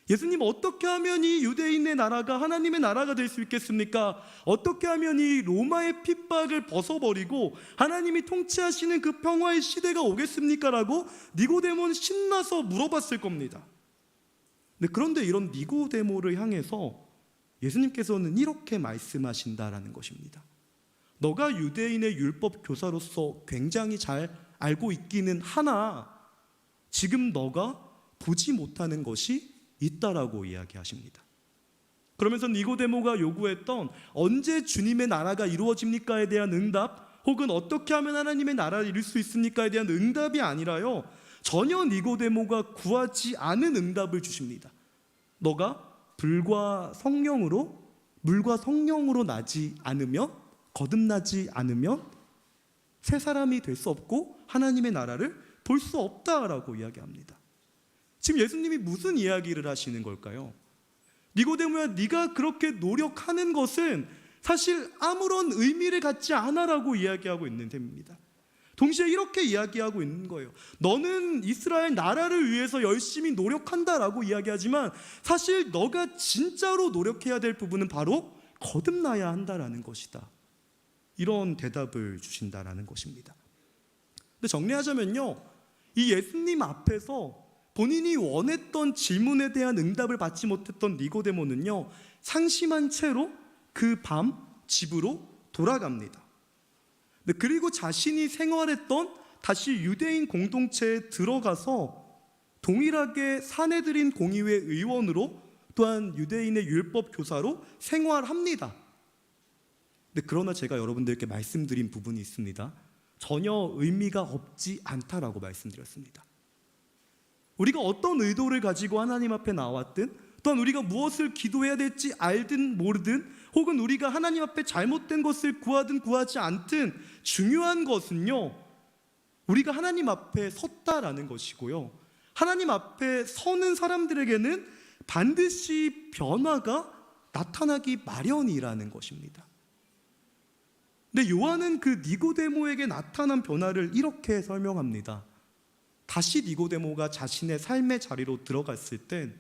예수님, 어떻게 하면 이 유대인의 나라가 하나님의 나라가 될 수 있겠습니까? 어떻게 하면 이 로마의 핍박을 벗어버리고 하나님이 통치하시는 그 평화의 시대가 오겠습니까? 라고 니고데모는 신나서 물어봤을 겁니다. 그런데 이런 니고데모를 향해서 예수님께서는 이렇게 말씀하신다라는 것입니다. 너가 유대인의 율법 교사로서 굉장히 잘 알고 있기는 하나 지금 너가 보지 못하는 것이 있다라고 이야기하십니다. 그러면서 니고데모가 요구했던 언제 주님의 나라가 이루어집니까에 대한 응답, 혹은 어떻게 하면 하나님의 나라를 이룰 수 있습니까에 대한 응답이 아니라요, 전혀 니고데모가 구하지 않은 응답을 주십니다. 너가 물과 성령으로 나지 않으면, 거듭나지 않으면 새 사람이 될 수 없고 하나님의 나라를 볼 수 없다라고 이야기합니다. 지금 예수님이 무슨 이야기를 하시는 걸까요? 니고데모야, 네가 그렇게 노력하는 것은 사실 아무런 의미를 갖지 않아라고 이야기하고 있는 셈입니다. 동시에 이렇게 이야기하고 있는 거예요. 너는 이스라엘 나라를 위해서 열심히 노력한다라고 이야기하지만 사실 너가 진짜로 노력해야 될 부분은 바로 거듭나야 한다라는 것이다. 이런 대답을 주신다라는 것입니다. 근데 정리하자면요, 이 예수님 앞에서 본인이 원했던 질문에 대한 응답을 받지 못했던 니고데모는요, 상심한 채로 그 밤 집으로 돌아갑니다. 그리고 자신이 생활했던 다시 유대인 공동체에 들어가서 동일하게 사내들인 공의회 의원으로, 또한 유대인의 율법 교사로 생활합니다. 그러나 제가 여러분들께 말씀드린 부분이 있습니다. 전혀 의미가 없지 않다라고 말씀드렸습니다. 우리가 어떤 의도를 가지고 하나님 앞에 나왔든, 또한 우리가 무엇을 기도해야 될지 알든 모르든, 혹은 우리가 하나님 앞에 잘못된 것을 구하든 구하지 않든, 중요한 것은요, 우리가 하나님 앞에 섰다라는 것이고요, 하나님 앞에 서는 사람들에게는 반드시 변화가 나타나기 마련이라는 것입니다. 근데 요한은 그 니고데모에게 나타난 변화를 이렇게 설명합니다. 다시 니고데모가 자신의 삶의 자리로 들어갔을 땐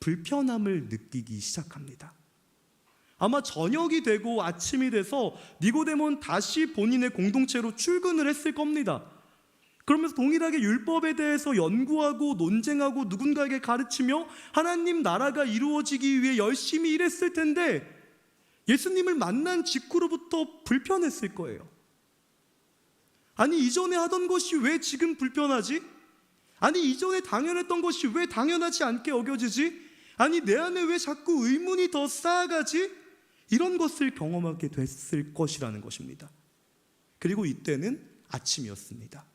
불편함을 느끼기 시작합니다. 아마 저녁이 되고 아침이 돼서 니고데모는 다시 본인의 공동체로 출근을 했을 겁니다. 그러면서 동일하게 율법에 대해서 연구하고 논쟁하고 누군가에게 가르치며 하나님 나라가 이루어지기 위해 열심히 일했을 텐데 예수님을 만난 직후로부터 불편했을 거예요. 아니, 이전에 하던 것이 왜 지금 불편하지? 아니, 이전에 당연했던 것이 왜 당연하지 않게 여겨지지? 아니, 내 안에 왜 자꾸 의문이 더 쌓아가지? 이런 것을 경험하게 됐을 것이라는 것입니다. 그리고 이때는 아침이었습니다.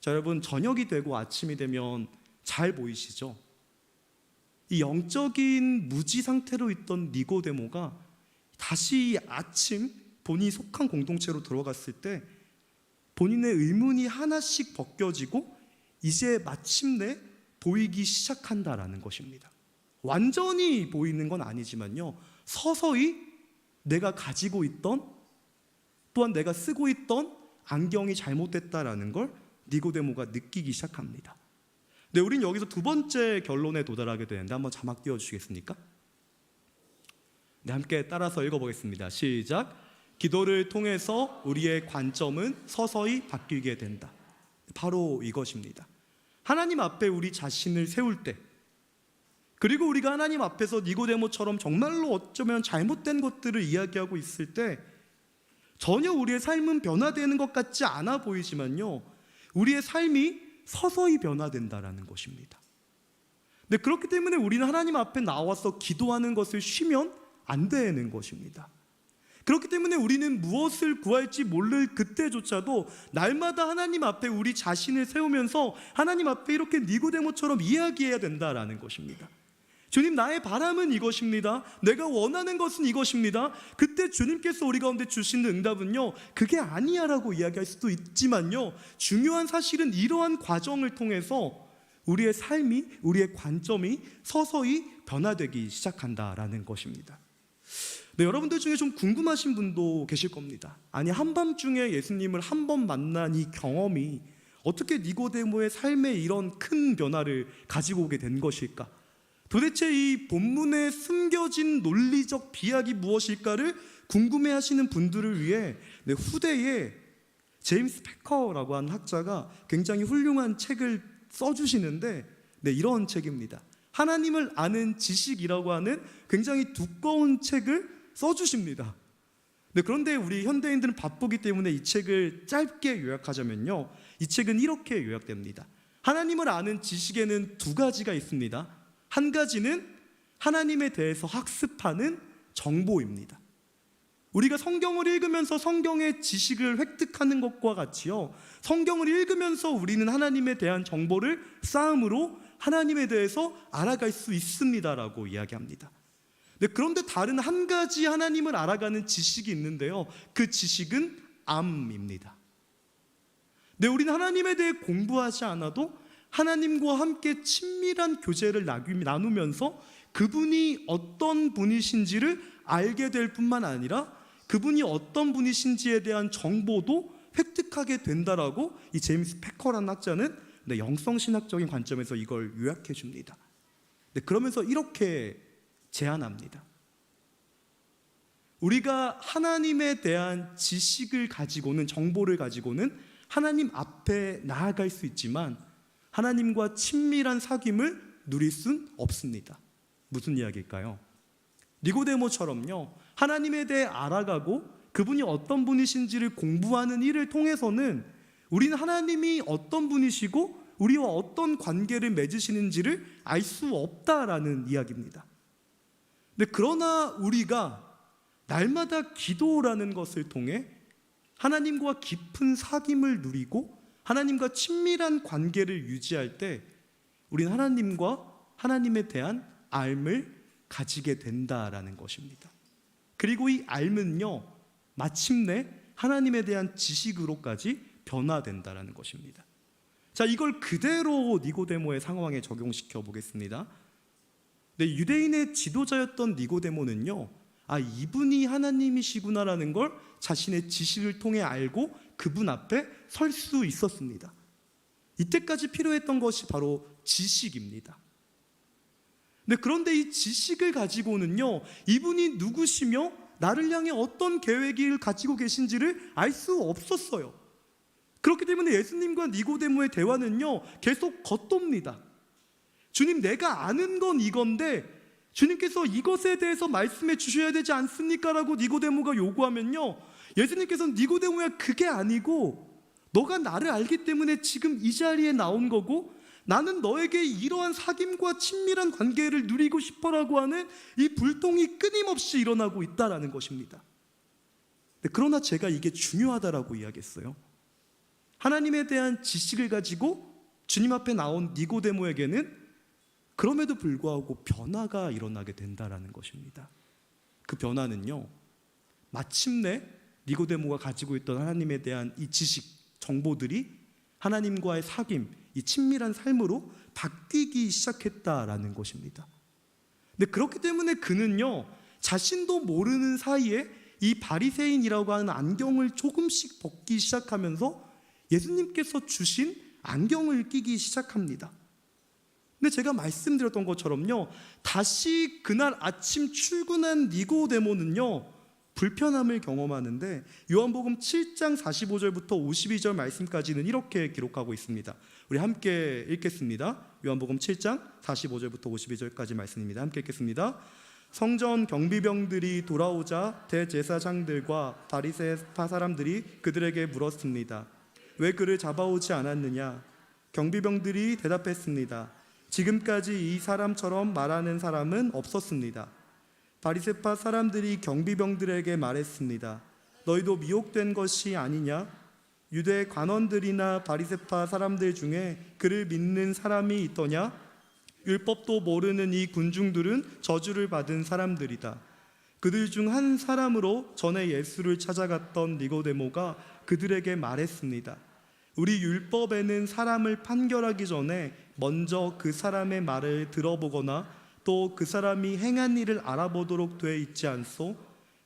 자, 여러분, 저녁이 되고 아침이 되면 잘 보이시죠? 이 영적인 무지 상태로 있던 니고데모가 다시 아침 본인이 속한 공동체로 들어갔을 때 본인의 의문이 하나씩 벗겨지고 이제 마침내 보이기 시작한다라는 것입니다. 완전히 보이는 건 아니지만요, 서서히 내가 가지고 있던, 또한 내가 쓰고 있던 안경이 잘못됐다라는 걸 니고데모가 느끼기 시작합니다. 네, 우린 여기서 두 번째 결론에 도달하게 되는데 한번 자막 띄워주시겠습니까? 네, 함께 따라서 읽어보겠습니다. 시작. 기도를 통해서 우리의 관점은 서서히 바뀌게 된다. 바로 이것입니다. 하나님 앞에 우리 자신을 세울 때, 그리고 우리가 하나님 앞에서 니고데모처럼 정말로 어쩌면 잘못된 것들을 이야기하고 있을 때 전혀 우리의 삶은 변화되는 것 같지 않아 보이지만요, 우리의 삶이 서서히 변화된다라는 것입니다. 네, 그렇기 때문에 우리는 하나님 앞에 나와서 기도하는 것을 쉬면 안 되는 것입니다. 그렇기 때문에 우리는 무엇을 구할지 모를 그때조차도 날마다 하나님 앞에 우리 자신을 세우면서 하나님 앞에 이렇게 니고데모처럼 이야기해야 된다라는 것입니다. 주님, 나의 바람은 이것입니다. 내가 원하는 것은 이것입니다. 그때 주님께서 우리 가운데 주시는 응답은요, 그게 아니야 라고 이야기할 수도 있지만요, 중요한 사실은 이러한 과정을 통해서 우리의 삶이, 우리의 관점이 서서히 변화되기 시작한다라는 것입니다. 네, 여러분들 중에 좀 궁금하신 분도 계실 겁니다. 아니, 한밤중에 예수님을 한 번 만난 이 경험이 어떻게 니고데모의 삶에 이런 큰 변화를 가지고 오게 된 것일까? 도대체 이 본문에 숨겨진 논리적 비약이 무엇일까를 궁금해하시는 분들을 위해 후대에 제임스 패커라고 하는 학자가 굉장히 훌륭한 책을 써주시는데, 이런 책입니다. 하나님을 아는 지식이라고 하는 굉장히 두꺼운 책을 써주십니다. 그런데 우리 현대인들은 바쁘기 때문에 이 책을 짧게 요약하자면요, 이 책은 이렇게 요약됩니다. 하나님을 아는 지식에는 두 가지가 있습니다. 한 가지는 하나님에 대해서 학습하는 정보입니다. 우리가 성경을 읽으면서 성경의 지식을 획득하는 것과 같이요, 성경을 읽으면서 우리는 하나님에 대한 정보를 쌓음으로 하나님에 대해서 알아갈 수 있습니다라고 이야기합니다. 그런데 다른 한 가지 하나님을 알아가는 지식이 있는데요, 그 지식은 암입니다. 우리는 하나님에 대해 공부하지 않아도 하나님과 함께 친밀한 교제를 나누면서 그분이 어떤 분이신지를 알게 될 뿐만 아니라 그분이 어떤 분이신지에 대한 정보도 획득하게 된다라고 이 제임스 패커라는 학자는 영성신학적인 관점에서 이걸 요약해 줍니다. 그러면서 이렇게 제안합니다. 우리가 하나님에 대한 지식을 가지고는, 정보를 가지고는 하나님 앞에 나아갈 수 있지만 하나님과 친밀한 사귐을 누릴 순 없습니다. 무슨 이야기일까요? 니고데모처럼요, 하나님에 대해 알아가고 그분이 어떤 분이신지를 공부하는 일을 통해서는 우리는 하나님이 어떤 분이시고 우리와 어떤 관계를 맺으시는지를 알 수 없다라는 이야기입니다. 그러나 우리가 날마다 기도라는 것을 통해 하나님과 깊은 사귐을 누리고 하나님과 친밀한 관계를 유지할 때 우리는 하나님과 하나님에 대한 알을 가지게 된다라는 것입니다. 그리고 이 알은요, 마침내 하나님에 대한 지식으로까지 변화된다라는 것입니다. 자, 이걸 그대로 니고데모의 상황에 적용시켜 보겠습니다. 유대인의 지도자였던 니고데모는요, 이분이 하나님이시구나라는 걸 자신의 지식을 통해 알고 그분 앞에 설 수 있었습니다. 이때까지 필요했던 것이 바로 지식입니다. 그런데 이 지식을 가지고는요, 이분이 누구시며 나를 향해 어떤 계획을 가지고 계신지를 알 수 없었어요. 그렇기 때문에 예수님과 니고데모의 대화는요, 계속 겉돕니다. 주님, 내가 아는 건 이건데 주님께서 이것에 대해서 말씀해 주셔야 되지 않습니까? 라고 니고데모가 요구하면요, 예수님께서는 니고데모야, 그게 아니고 너가 나를 알기 때문에 지금 이 자리에 나온 거고, 나는 너에게 이러한 사귐과 친밀한 관계를 누리고 싶어라고 하는 이 불통이 끊임없이 일어나고 있다라는 것입니다. 그러나 제가 이게 중요하다라고 이야기했어요. 하나님에 대한 지식을 가지고 주님 앞에 나온 니고데모에게는 그럼에도 불구하고 변화가 일어나게 된다라는 것입니다. 그 변화는요, 마침내 니고데모가 가지고 있던 하나님에 대한 이 지식, 정보들이 하나님과의 사귐, 이 친밀한 삶으로 바뀌기 시작했다라는 것입니다. 근데 그렇기 때문에 그는요, 자신도 모르는 사이에 이 바리새인이라고 하는 안경을 조금씩 벗기 시작하면서 예수님께서 주신 안경을 끼기 시작합니다. 근데 제가 말씀드렸던 것처럼요, 다시 그날 아침 출근한 니고데모는요, 불편함을 경험하는데 요한복음 7장 45절부터 52절 말씀까지는 이렇게 기록하고 있습니다. 우리 함께 읽겠습니다. 요한복음 7장 45절부터 52절까지 말씀입니다. 함께 읽겠습니다. 성전 경비병들이 돌아오자 대제사장들과 바리새파 사람들이 그들에게 물었습니다. 왜 그를 잡아오지 않았느냐? 경비병들이 대답했습니다. 지금까지 이 사람처럼 말하는 사람은 없었습니다. 바리새파 사람들이 경비병들에게 말했습니다. 너희도 미혹된 것이 아니냐? 유대 관원들이나 바리새파 사람들 중에 그를 믿는 사람이 있더냐? 율법도 모르는 이 군중들은 저주를 받은 사람들이다. 그들 중 한 사람으로 전에 예수를 찾아갔던 니고데모가 그들에게 말했습니다. 우리 율법에는 사람을 판결하기 전에 먼저 그 사람의 말을 들어보거나 또 그 사람이 행한 일을 알아보도록 돼 있지 않소?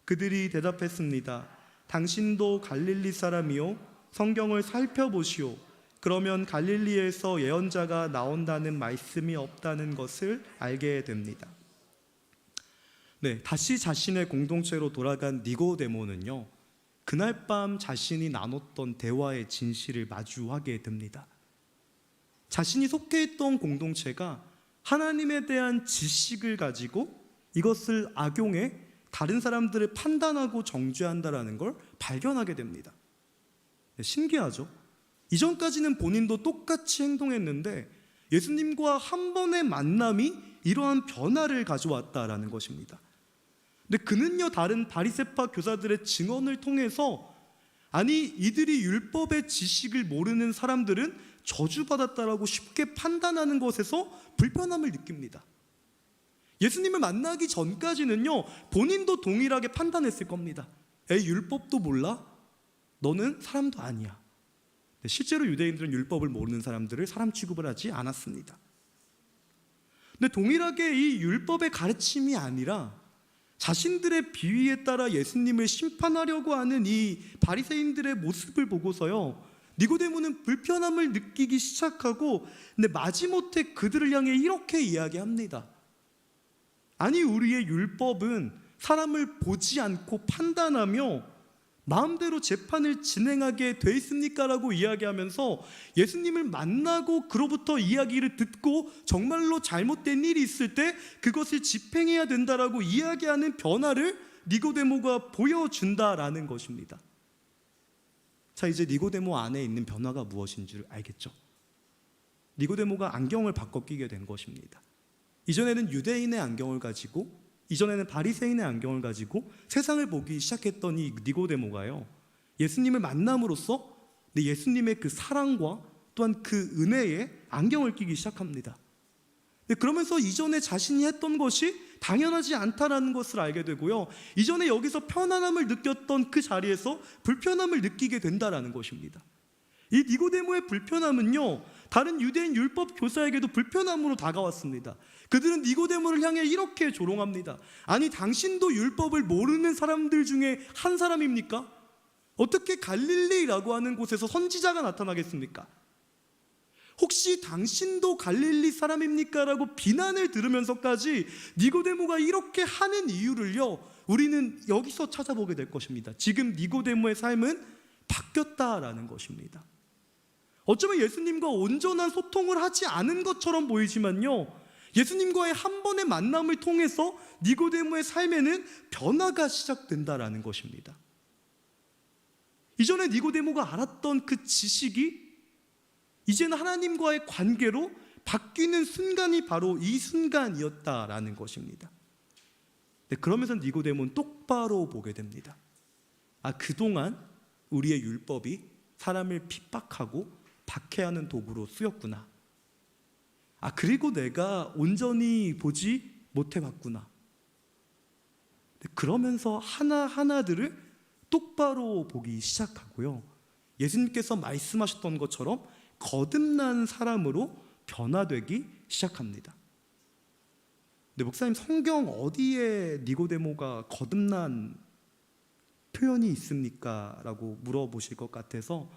그들이 대답했습니다. 당신도 갈릴리 사람이요? 성경을 살펴보시오. 그러면 갈릴리에서 예언자가 나온다는 말씀이 없다는 것을 알게 됩니다. 다시 자신의 공동체로 돌아간 니고데모는요, 그날 밤 자신이 나눴던 대화의 진실을 마주하게 됩니다. 자신이 속해 있던 공동체가 하나님에 대한 지식을 가지고 이것을 악용해 다른 사람들을 판단하고 정죄한다는 걸 발견하게 됩니다. 신기하죠? 이전까지는 본인도 똑같이 행동했는데 예수님과 한 번의 만남이 이러한 변화를 가져왔다라는 것입니다. 근데 그는요, 다른 바리새파 교사들의 증언을 통해서 아니, 이들이 율법의 지식을 모르는 사람들은 저주받았다라고 쉽게 판단하는 것에서 불편함을 느낍니다. 예수님을 만나기 전까지는요, 본인도 동일하게 판단했을 겁니다. 에이, 율법도 몰라? 너는 사람도 아니야. 실제로 유대인들은 율법을 모르는 사람들을 사람 취급을 하지 않았습니다. 근데 동일하게 이 율법의 가르침이 아니라 자신들의 비위에 따라 예수님을 심판하려고 하는 이 바리새인들의 모습을 보고서요, 니고데모는 불편함을 느끼기 시작하고, 근데 마지못해 그들을 향해 이렇게 이야기합니다. 아니, 우리의 율법은 사람을 보지 않고 판단하며 마음대로 재판을 진행하게 돼 있습니까? 라고 이야기하면서 예수님을 만나고 그로부터 이야기를 듣고 정말로 잘못된 일이 있을 때 그것을 집행해야 된다라고 이야기하는 변화를 니고데모가 보여준다라는 것입니다. 자, 이제 니고데모 안에 있는 변화가 무엇인지를 알겠죠? 니고데모가 안경을 바꿔 끼게 된 것입니다. 이전에는 유대인의 안경을 가지고, 이전에는 바리새인의 안경을 가지고 세상을 보기 시작했던 이 니고데모가요, 예수님을 만남으로써 예수님의 그 사랑과 또한 그 은혜에 안경을 끼기 시작합니다. 그러면서 이전에 자신이 했던 것이 당연하지 않다라는 것을 알게 되고요, 이전에 여기서 편안함을 느꼈던 그 자리에서 불편함을 느끼게 된다라는 것입니다. 이 니고데모의 불편함은요, 다른 유대인 율법 교사에게도 불편함으로 다가왔습니다. 그들은 니고데모를 향해 이렇게 조롱합니다. 아니, 당신도 율법을 모르는 사람들 중에 한 사람입니까? 어떻게 갈릴리라고 하는 곳에서 선지자가 나타나겠습니까? 혹시 당신도 갈릴리 사람입니까? 라고 비난을 들으면서까지 니고데모가 이렇게 하는 이유를요, 우리는 여기서 찾아보게 될 것입니다. 지금 니고데모의 삶은 바뀌었다라는 것입니다. 어쩌면 예수님과 온전한 소통을 하지 않은 것처럼 보이지만요, 예수님과의 한 번의 만남을 통해서 니고데모의 삶에는 변화가 시작된다라는 것입니다. 이전에 니고데모가 알았던 그 지식이 이제는 하나님과의 관계로 바뀌는 순간이 바로 이 순간이었다라는 것입니다. 그러면서 니고데모는 똑바로 보게 됩니다. 그동안 우리의 율법이 사람을 핍박하고 박해하는 도구로 쓰였구나. 그리고 내가 온전히 보지 못해왔구나. 그러면서 하나하나들을 똑바로 보기 시작하고요, 예수님께서 말씀하셨던 것처럼 거듭난 사람으로 변화되기 시작합니다. 근데 목사님, 성경 어디에 니고데모가 거듭난 표현이 있습니까? 라고 물어보실 것 같아서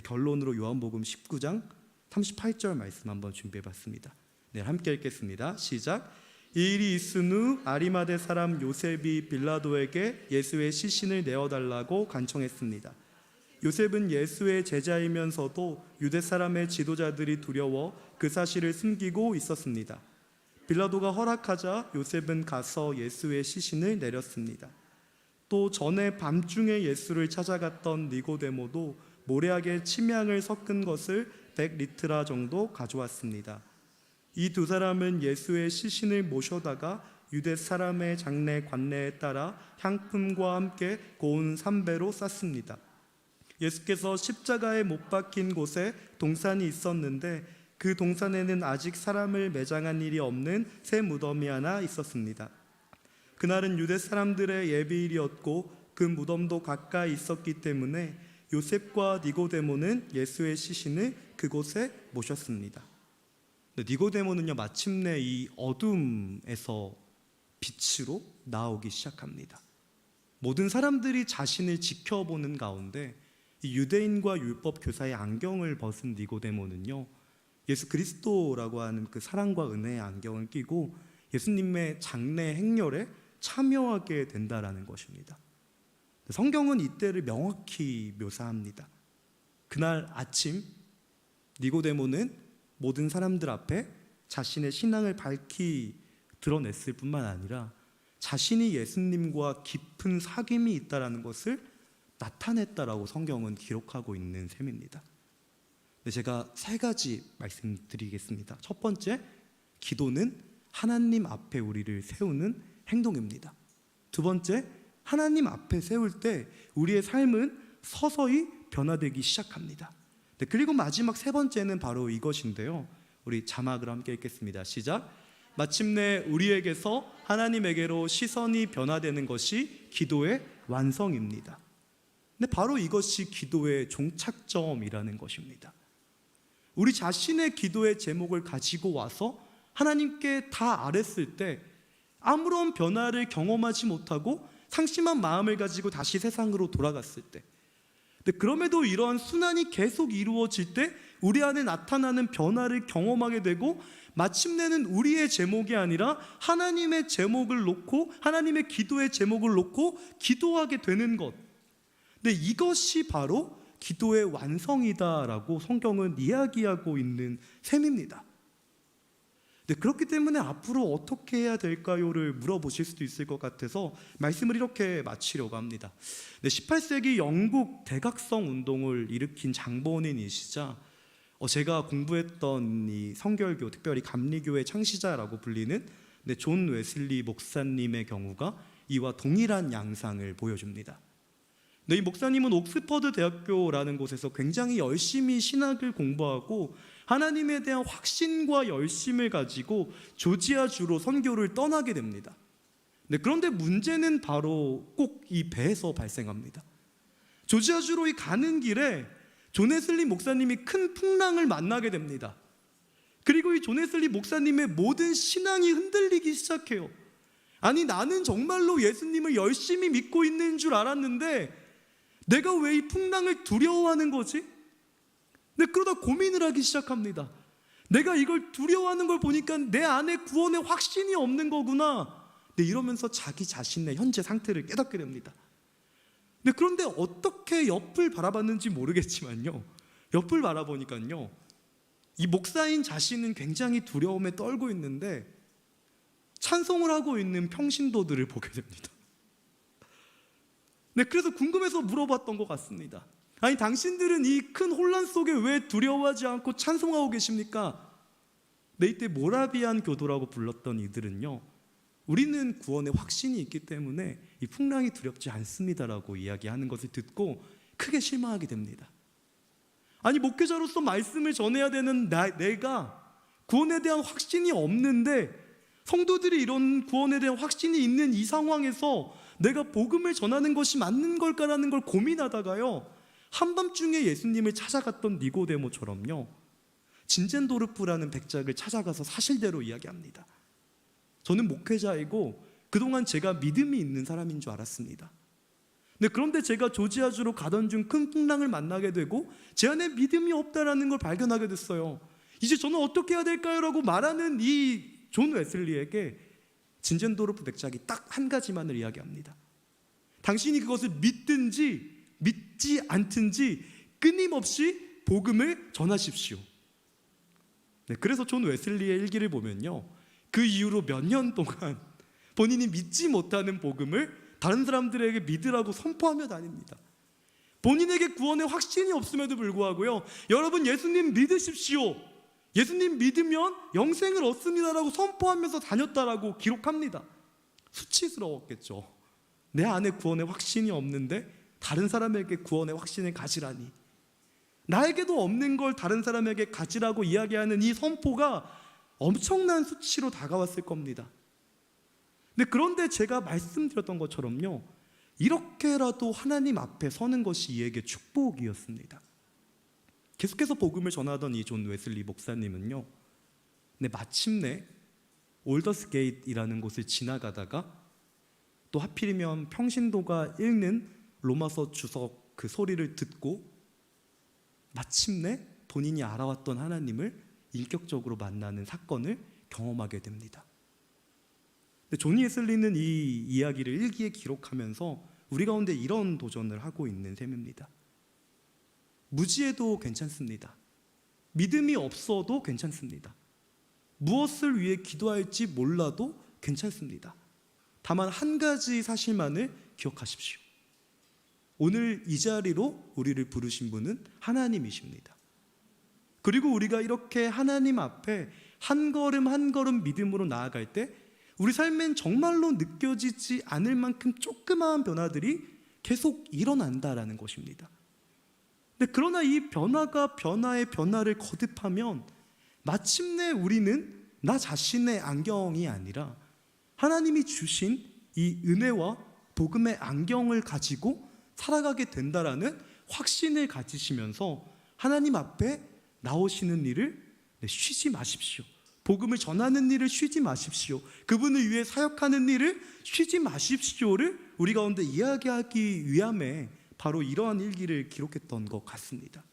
결론으로 요한복음 19장 38절 말씀 한번 준비해봤습니다. 함께 읽겠습니다. 시작. 이 일이 있은 후 아리마대 사람 요셉이 빌라도에게 예수의 시신을 내어달라고 간청했습니다. 요셉은 예수의 제자이면서도 유대 사람의 지도자들이 두려워 그 사실을 숨기고 있었습니다. 빌라도가 허락하자 요셉은 가서 예수의 시신을 내렸습니다. 또 전에 밤중에 예수를 찾아갔던 니고데모도 모래약에 침향을 섞은 것을 100리트라 정도 가져왔습니다. 이 두 사람은 예수의 시신을 모셔다가 유대 사람의 장례 관례에 따라 향품과 함께 고운 삼배로 쌌습니다. 예수께서 십자가에 못 박힌 곳에 동산이 있었는데 그 동산에는 아직 사람을 매장한 일이 없는 새 무덤이 하나 있었습니다. 그날은 유대 사람들의 예비일이었고 그 무덤도 가까이 있었기 때문에 요셉과 니고데모는 예수의 시신을 그곳에 모셨습니다. 니고데모는요, 마침내 이 어둠에서 빛으로 나오기 시작합니다. 모든 사람들이 자신을 지켜보는 가운데 이 유대인과 율법 교사의 안경을 벗은 니고데모는요, 예수 그리스도라고 하는 그 사랑과 은혜의 안경을 끼고 예수님의 장례 행렬에 참여하게 된다라는 것입니다. 성경은 이때를 명확히 묘사합니다. 그날 아침 니고데모는 모든 사람들 앞에 자신의 신앙을 밝히 드러냈을 뿐만 아니라 자신이 예수님과 깊은 사귐이 있다라는 것을 나타냈다라고 성경은 기록하고 있는 셈입니다. 제가 세 가지 말씀드리겠습니다. 첫 번째, 기도는 하나님 앞에 우리를 세우는 행동입니다. 두 번째, 하나님 앞에 세울 때 우리의 삶은 서서히 변화되기 시작합니다. 그리고 마지막 세 번째는 바로 이것인데요, 우리 자막을 함께 읽겠습니다. 시작. 마침내 우리에게서 하나님에게로 시선이 변화되는 것이 기도의 완성입니다. 근데 바로 이것이 기도의 종착점이라는 것입니다. 우리 자신의 기도의 제목을 가지고 와서 하나님께 다 아뢰었을 때 아무런 변화를 경험하지 못하고 상심한 마음을 가지고 다시 세상으로 돌아갔을 때, 근데 그럼에도 이러한 순환이 계속 이루어질 때 우리 안에 나타나는 변화를 경험하게 되고 마침내는 우리의 제목이 아니라 하나님의 제목을 놓고, 하나님의 기도의 제목을 놓고 기도하게 되는 것. 근데 이것이 바로 기도의 완성이다라고 성경은 이야기하고 있는 셈입니다. 그렇기 때문에 앞으로 어떻게 해야 될까요를 물어보실 수도 있을 것 같아서 말씀을 이렇게 마치려고 합니다. 18세기 영국 대각성 운동을 일으킨 장본인이시자 제가 공부했던 이 성결교, 특별히 감리교의 창시자라고 불리는 존 웨슬리 목사님의 경우가 이와 동일한 양상을 보여줍니다. 이 목사님은 옥스퍼드 대학교라는 곳에서 굉장히 열심히 신학을 공부하고 하나님에 대한 확신과 열심을 가지고 조지아주로 선교를 떠나게 됩니다. 그런데 문제는 바로 꼭 이 배에서 발생합니다. 조지아주로 가는 길에 존 웨슬리 목사님이 큰 풍랑을 만나게 됩니다. 그리고 이 존 웨슬리 목사님의 모든 신앙이 흔들리기 시작해요. 아니, 나는 정말로 예수님을 열심히 믿고 있는 줄 알았는데 내가 왜 이 풍랑을 두려워하는 거지? 그러다 고민을 하기 시작합니다. 내가 이걸 두려워하는 걸 보니까 내 안에 구원의 확신이 없는 거구나. 네, 이러면서 자기 자신의 현재 상태를 깨닫게 됩니다. 네, 그런데 어떻게 옆을 바라봤는지 모르겠지만요, 옆을 바라보니까요, 이 목사인 자신은 굉장히 두려움에 떨고 있는데 찬송을 하고 있는 평신도들을 보게 됩니다. 네, 그래서 궁금해서 물어봤던 것 같습니다. 아니, 당신들은 이 큰 혼란 속에 왜 두려워하지 않고 찬송하고 계십니까? 네, 이때 모라비안 교도라고 불렀던 이들은요, 우리는 구원의 확신이 있기 때문에 이 풍랑이 두렵지 않습니다라고 이야기하는 것을 듣고 크게 실망하게 됩니다. 아니, 목회자로서 말씀을 전해야 되는 내가 구원에 대한 확신이 없는데, 성도들이 이런 구원에 대한 확신이 있는 이 상황에서 내가 복음을 전하는 것이 맞는 걸까라는 걸 고민하다가요, 한밤중에 예수님을 찾아갔던 니고데모처럼요, 진젠도르프라는 백작을 찾아가서 사실대로 이야기합니다. 저는 목회자이고 그동안 제가 믿음이 있는 사람인 줄 알았습니다. 네, 그런데 제가 조지아주로 가던 중 큰 풍랑을 만나게 되고 제 안에 믿음이 없다라는 걸 발견하게 됐어요. 이제 저는 어떻게 해야 될까요? 라고 말하는 이 존 웨슬리에게 진젠도르프 백작이 딱 한 가지만을 이야기합니다. 당신이 그것을 믿든지 믿지 않든지 끊임없이 복음을 전하십시오. 네, 그래서 존 웨슬리의 일기를 보면요, 그 이후로 몇 년 동안 본인이 믿지 못하는 복음을 다른 사람들에게 믿으라고 선포하며 다닙니다. 본인에게 구원의 확신이 없음에도 불구하고요, 여러분 예수님 믿으십시오, 예수님 믿으면 영생을 얻습니다라고 선포하면서 다녔다라고 기록합니다. 수치스러웠겠죠. 내 안에 구원의 확신이 없는데 다른 사람에게 구원의 확신을 가지라니, 나에게도 없는 걸 다른 사람에게 가지라고 이야기하는 이 선포가 엄청난 수치로 다가왔을 겁니다. 그런데 제가 말씀드렸던 것처럼요, 이렇게라도 하나님 앞에 서는 것이 이에게 축복이었습니다. 계속해서 복음을 전하던 이 존 웨슬리 목사님은요, 마침내 올더스 게이트이라는 곳을 지나가다가 또 하필이면 평신도가 읽는 로마서 주석 그 소리를 듣고 마침내 본인이 알아왔던 하나님을 인격적으로 만나는 사건을 경험하게 됩니다. 존 웨슬리는 이 이야기를 일기에 기록하면서 우리 가운데 이런 도전을 하고 있는 셈입니다. 무지해도 괜찮습니다. 믿음이 없어도 괜찮습니다. 무엇을 위해 기도할지 몰라도 괜찮습니다. 다만 한 가지 사실만을 기억하십시오. 오늘 이 자리로 우리를 부르신 분은 하나님이십니다. 그리고 우리가 이렇게 하나님 앞에 한 걸음 한 걸음 믿음으로 나아갈 때 우리 삶엔 정말로 느껴지지 않을 만큼 조그마한 변화들이 계속 일어난다라는 것입니다. 그러나 이 변화가 변화의 변화를 거듭하면 마침내 우리는 나 자신의 안경이 아니라 하나님이 주신 이 은혜와 복음의 안경을 가지고 살아가게 된다라는 확신을 가지시면서 하나님 앞에 나오시는 일을 쉬지 마십시오. 복음을 전하는 일을 쉬지 마십시오. 그분을 위해 사역하는 일을 쉬지 마십시오를 우리 가운데 이야기하기 위함에 바로 이러한 일기를 기록했던 것 같습니다.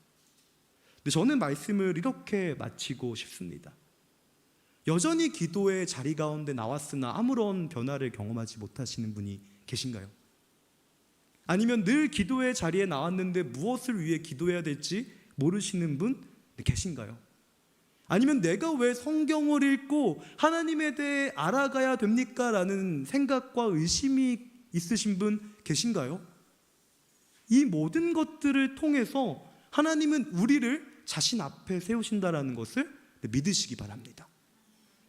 저는 말씀을 이렇게 마치고 싶습니다. 여전히 기도의 자리 가운데 나왔으나 아무런 변화를 경험하지 못하시는 분이 계신가요? 아니면 늘 기도의 자리에 나왔는데 무엇을 위해 기도해야 될지 모르시는 분 계신가요? 아니면 내가 왜 성경을 읽고 하나님에 대해 알아가야 됩니까? 라는 생각과 의심이 있으신 분 계신가요? 이 모든 것들을 통해서 하나님은 우리를 자신 앞에 세우신다라는 것을 믿으시기 바랍니다.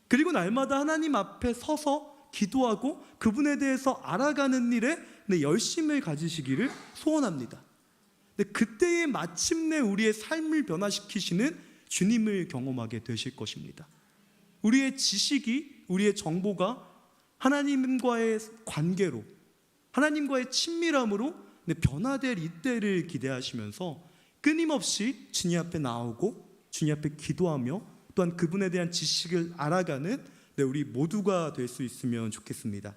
그리고 날마다 하나님 앞에 서서 기도하고 그분에 대해서 알아가는 일에 열심을 가지시기를 소원합니다. 그때에 마침내 우리의 삶을 변화시키시는 주님을 경험하게 되실 것입니다. 우리의 지식이, 우리의 정보가 하나님과의 관계로, 하나님과의 친밀함으로 변화될 이때를 기대하시면서 끊임없이 주님 앞에 나오고 주님 앞에 기도하며 또한 그분에 대한 지식을 알아가는 우리 모두가 될 수 있으면 좋겠습니다.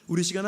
우리 시간